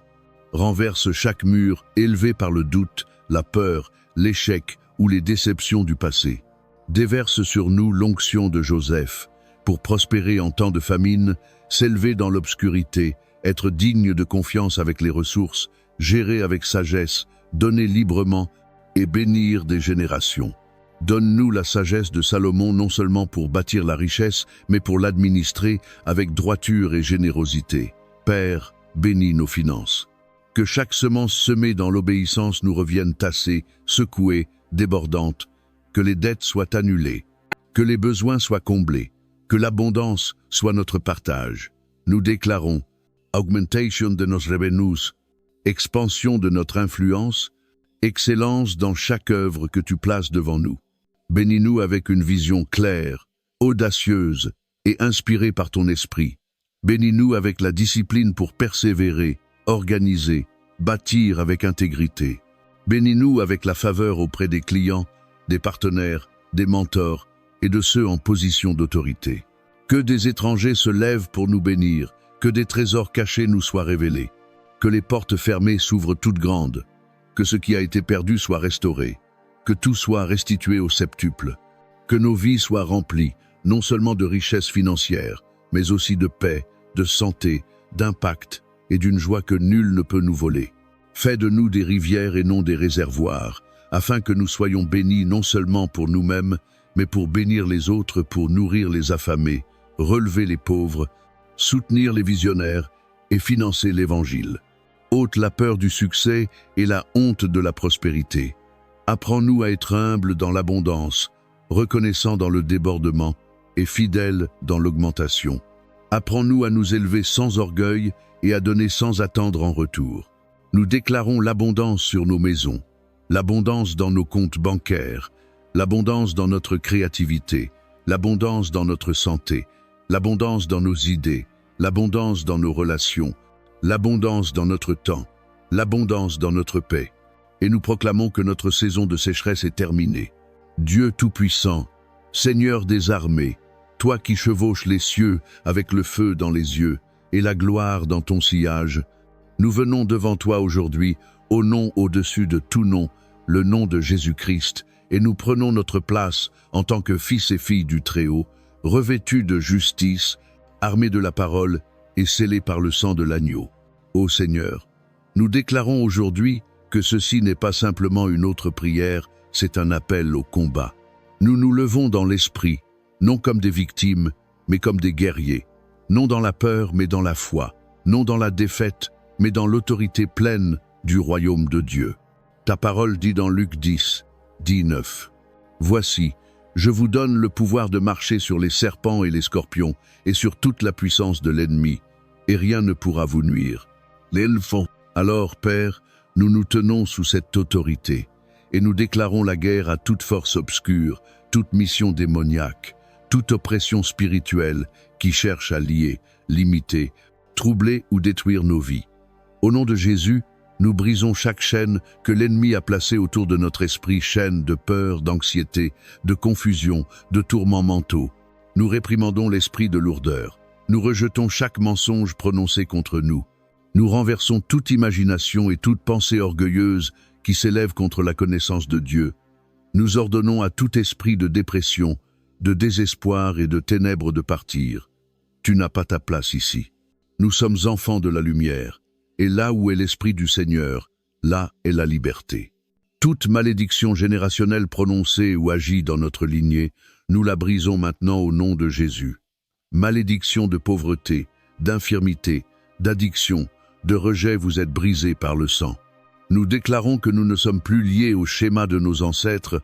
Renverse chaque mur élevé par le doute, la peur, l'échec ou les déceptions du passé. Déverse sur nous l'onction de Joseph, pour prospérer en temps de famine, s'élever dans l'obscurité, être digne de confiance avec les ressources, gérer avec sagesse, donner librement et bénir des générations. Donne-nous la sagesse de Salomon non seulement pour bâtir la richesse, mais pour l'administrer avec droiture et générosité. Père, bénis nos finances. Que chaque semence semée dans l'obéissance nous revienne tassée, secouée, débordante. Que les dettes soient annulées. Que les besoins soient comblés. Que l'abondance soit notre partage. Nous déclarons augmentation de nos revenus, expansion de notre influence, excellence dans chaque œuvre que tu places devant nous. Bénis-nous avec une vision claire, audacieuse et inspirée par ton esprit. Bénis-nous avec la discipline pour persévérer, organiser, bâtir avec intégrité. Bénis-nous avec la faveur auprès des clients, des partenaires, des mentors et de ceux en position d'autorité. Que des étrangers se lèvent pour nous bénir, que des trésors cachés nous soient révélés, que les portes fermées s'ouvrent toutes grandes, que ce qui a été perdu soit restauré, que tout soit restitué au septuple, que nos vies soient remplies, non seulement de richesses financières, mais aussi de paix, de santé, d'impact et d'une joie que nul ne peut nous voler. Fais de nous des rivières et non des réservoirs, afin que nous soyons bénis non seulement pour nous-mêmes, mais pour bénir les autres, pour nourrir les affamés, relever les pauvres, soutenir les visionnaires et financer l'Évangile. Ôte la peur du succès et la honte de la prospérité. Apprends-nous à être humbles dans l'abondance, reconnaissants dans le débordement et fidèles dans l'augmentation. Apprends-nous à nous élever sans orgueil et à donner sans attendre en retour. Nous déclarons l'abondance sur nos maisons, l'abondance dans nos comptes bancaires, l'abondance dans notre créativité, l'abondance dans notre santé, l'abondance dans nos idées, l'abondance dans nos relations, l'abondance dans notre temps, l'abondance dans notre paix. Et nous proclamons que notre saison de sécheresse est terminée. Dieu Tout-Puissant, Seigneur des armées, toi qui chevauches les cieux avec le feu dans les yeux et la gloire dans ton sillage, nous venons devant toi aujourd'hui, au nom au-dessus de tout nom, le nom de Jésus-Christ, et nous prenons notre place en tant que fils et filles du Très-Haut, revêtus de justice, armés de la parole et scellés par le sang de l'agneau. Ô Seigneur, nous déclarons aujourd'hui que ceci n'est pas simplement une autre prière, c'est un appel au combat. Nous nous levons dans l'esprit, non comme des victimes, mais comme des guerriers, non dans la peur, mais dans la foi, non dans la défaite, mais dans l'autorité pleine du royaume de Dieu. Ta parole dit dans Luc 10, 9. Voici, je vous donne le pouvoir de marcher sur les serpents et les scorpions, et sur toute la puissance de l'ennemi, et rien ne pourra vous nuire. L'enfant. Alors, Père, nous nous tenons sous cette autorité, et nous déclarons la guerre à toute force obscure, toute mission démoniaque, toute oppression spirituelle qui cherche à lier, limiter, troubler ou détruire nos vies. Au nom de Jésus, nous brisons chaque chaîne que l'ennemi a placée autour de notre esprit, chaîne de peur, d'anxiété, de confusion, de tourments mentaux. Nous réprimandons l'esprit de lourdeur. Nous rejetons chaque mensonge prononcé contre nous. Nous renversons toute imagination et toute pensée orgueilleuse qui s'élève contre la connaissance de Dieu. Nous ordonnons à tout esprit de dépression, de désespoir et de ténèbres de partir. Tu n'as pas ta place ici. Nous sommes enfants de la lumière. Et là où est l'Esprit du Seigneur, là est la liberté. Toute malédiction générationnelle prononcée ou agie dans notre lignée, nous la brisons maintenant au nom de Jésus. Malédiction de pauvreté, d'infirmité, d'addiction, de rejet, vous êtes brisés par le sang. Nous déclarons que nous ne sommes plus liés au schéma de nos ancêtres,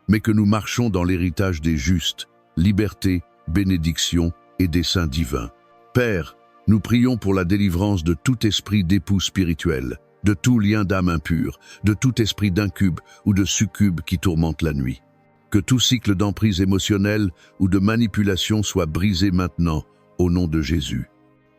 mais que nous marchons dans l'héritage des justes, liberté, bénédiction et dessein divin. Père, nous prions pour la délivrance de tout esprit d'époux spirituel, de tout lien d'âme impure, de tout esprit d'incube ou de succube qui tourmente la nuit. Que tout cycle d'emprise émotionnelle ou de manipulation soit brisé maintenant, au nom de Jésus.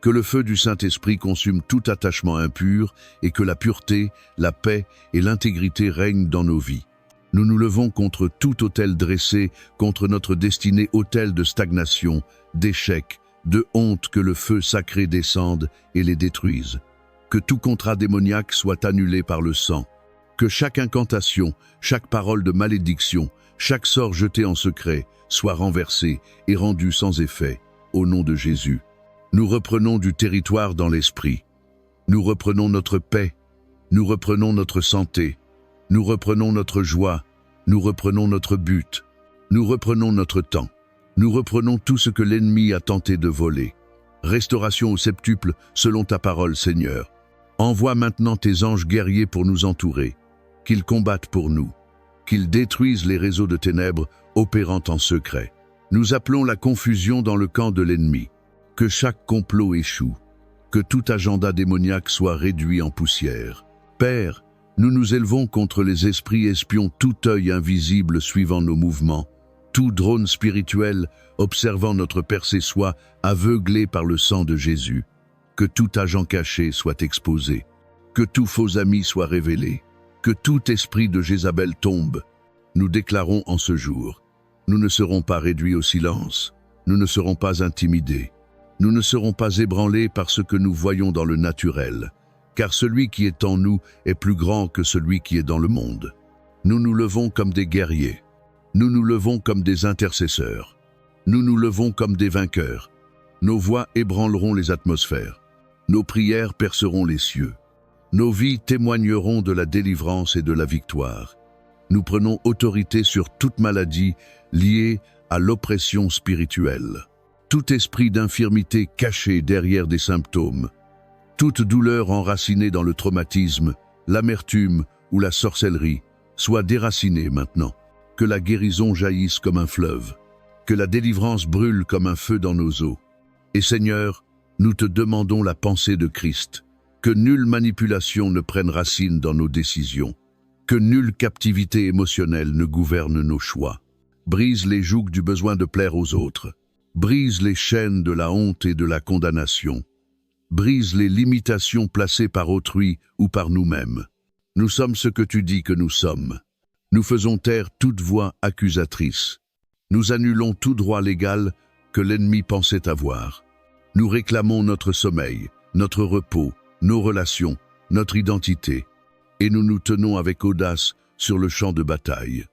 Que le feu du Saint-Esprit consume tout attachement impur et que la pureté, la paix et l'intégrité règnent dans nos vies. Nous nous levons contre tout autel dressé, contre notre destinée autel de stagnation, d'échec, de honte, que le feu sacré descende et les détruise. Que tout contrat démoniaque soit annulé par le sang. Que chaque incantation, chaque parole de malédiction, chaque sort jeté en secret soit renversé et rendu sans effet, au nom de Jésus. Nous reprenons du territoire dans l'esprit. Nous reprenons notre paix. Nous reprenons notre santé. Nous reprenons notre joie. Nous reprenons notre but. Nous reprenons notre temps. Nous reprenons tout ce que l'ennemi a tenté de voler. Restauration au septuple selon ta parole, Seigneur. Envoie maintenant tes anges guerriers pour nous entourer, qu'ils combattent pour nous, qu'ils détruisent les réseaux de ténèbres opérant en secret. Nous appelons la confusion dans le camp de l'ennemi. Que chaque complot échoue, que tout agenda démoniaque soit réduit en poussière. Père, nous nous élevons contre les esprits espions, tout œil invisible suivant nos mouvements, tout drone spirituel observant notre percée soit aveuglé par le sang de Jésus. Que tout agent caché soit exposé, que tout faux ami soit révélé, que tout esprit de Jézabel tombe. Nous déclarons en ce jour, nous ne serons pas réduits au silence, nous ne serons pas intimidés, nous ne serons pas ébranlés par ce que nous voyons dans le naturel, car celui qui est en nous est plus grand que celui qui est dans le monde. Nous nous levons comme des guerriers. Nous nous levons comme des intercesseurs. Nous nous levons comme des vainqueurs. Nos voix ébranleront les atmosphères. Nos prières perceront les cieux. Nos vies témoigneront de la délivrance et de la victoire. Nous prenons autorité sur toute maladie liée à l'oppression spirituelle. Tout esprit d'infirmité caché derrière des symptômes. Toute douleur enracinée dans le traumatisme, l'amertume ou la sorcellerie soit déracinée maintenant. Que la guérison jaillisse comme un fleuve. Que la délivrance brûle comme un feu dans nos os. Et Seigneur, nous te demandons la pensée de Christ. Que nulle manipulation ne prenne racine dans nos décisions. Que nulle captivité émotionnelle ne gouverne nos choix. Brise les jougs du besoin de plaire aux autres. Brise les chaînes de la honte et de la condamnation. Brise les limitations placées par autrui ou par nous-mêmes. Nous sommes ce que tu dis que nous sommes. Nous faisons taire toute voix accusatrice. Nous annulons tout droit légal que l'ennemi pensait avoir. Nous réclamons notre sommeil, notre repos, nos relations, notre identité. Et nous nous tenons avec audace sur le champ de bataille.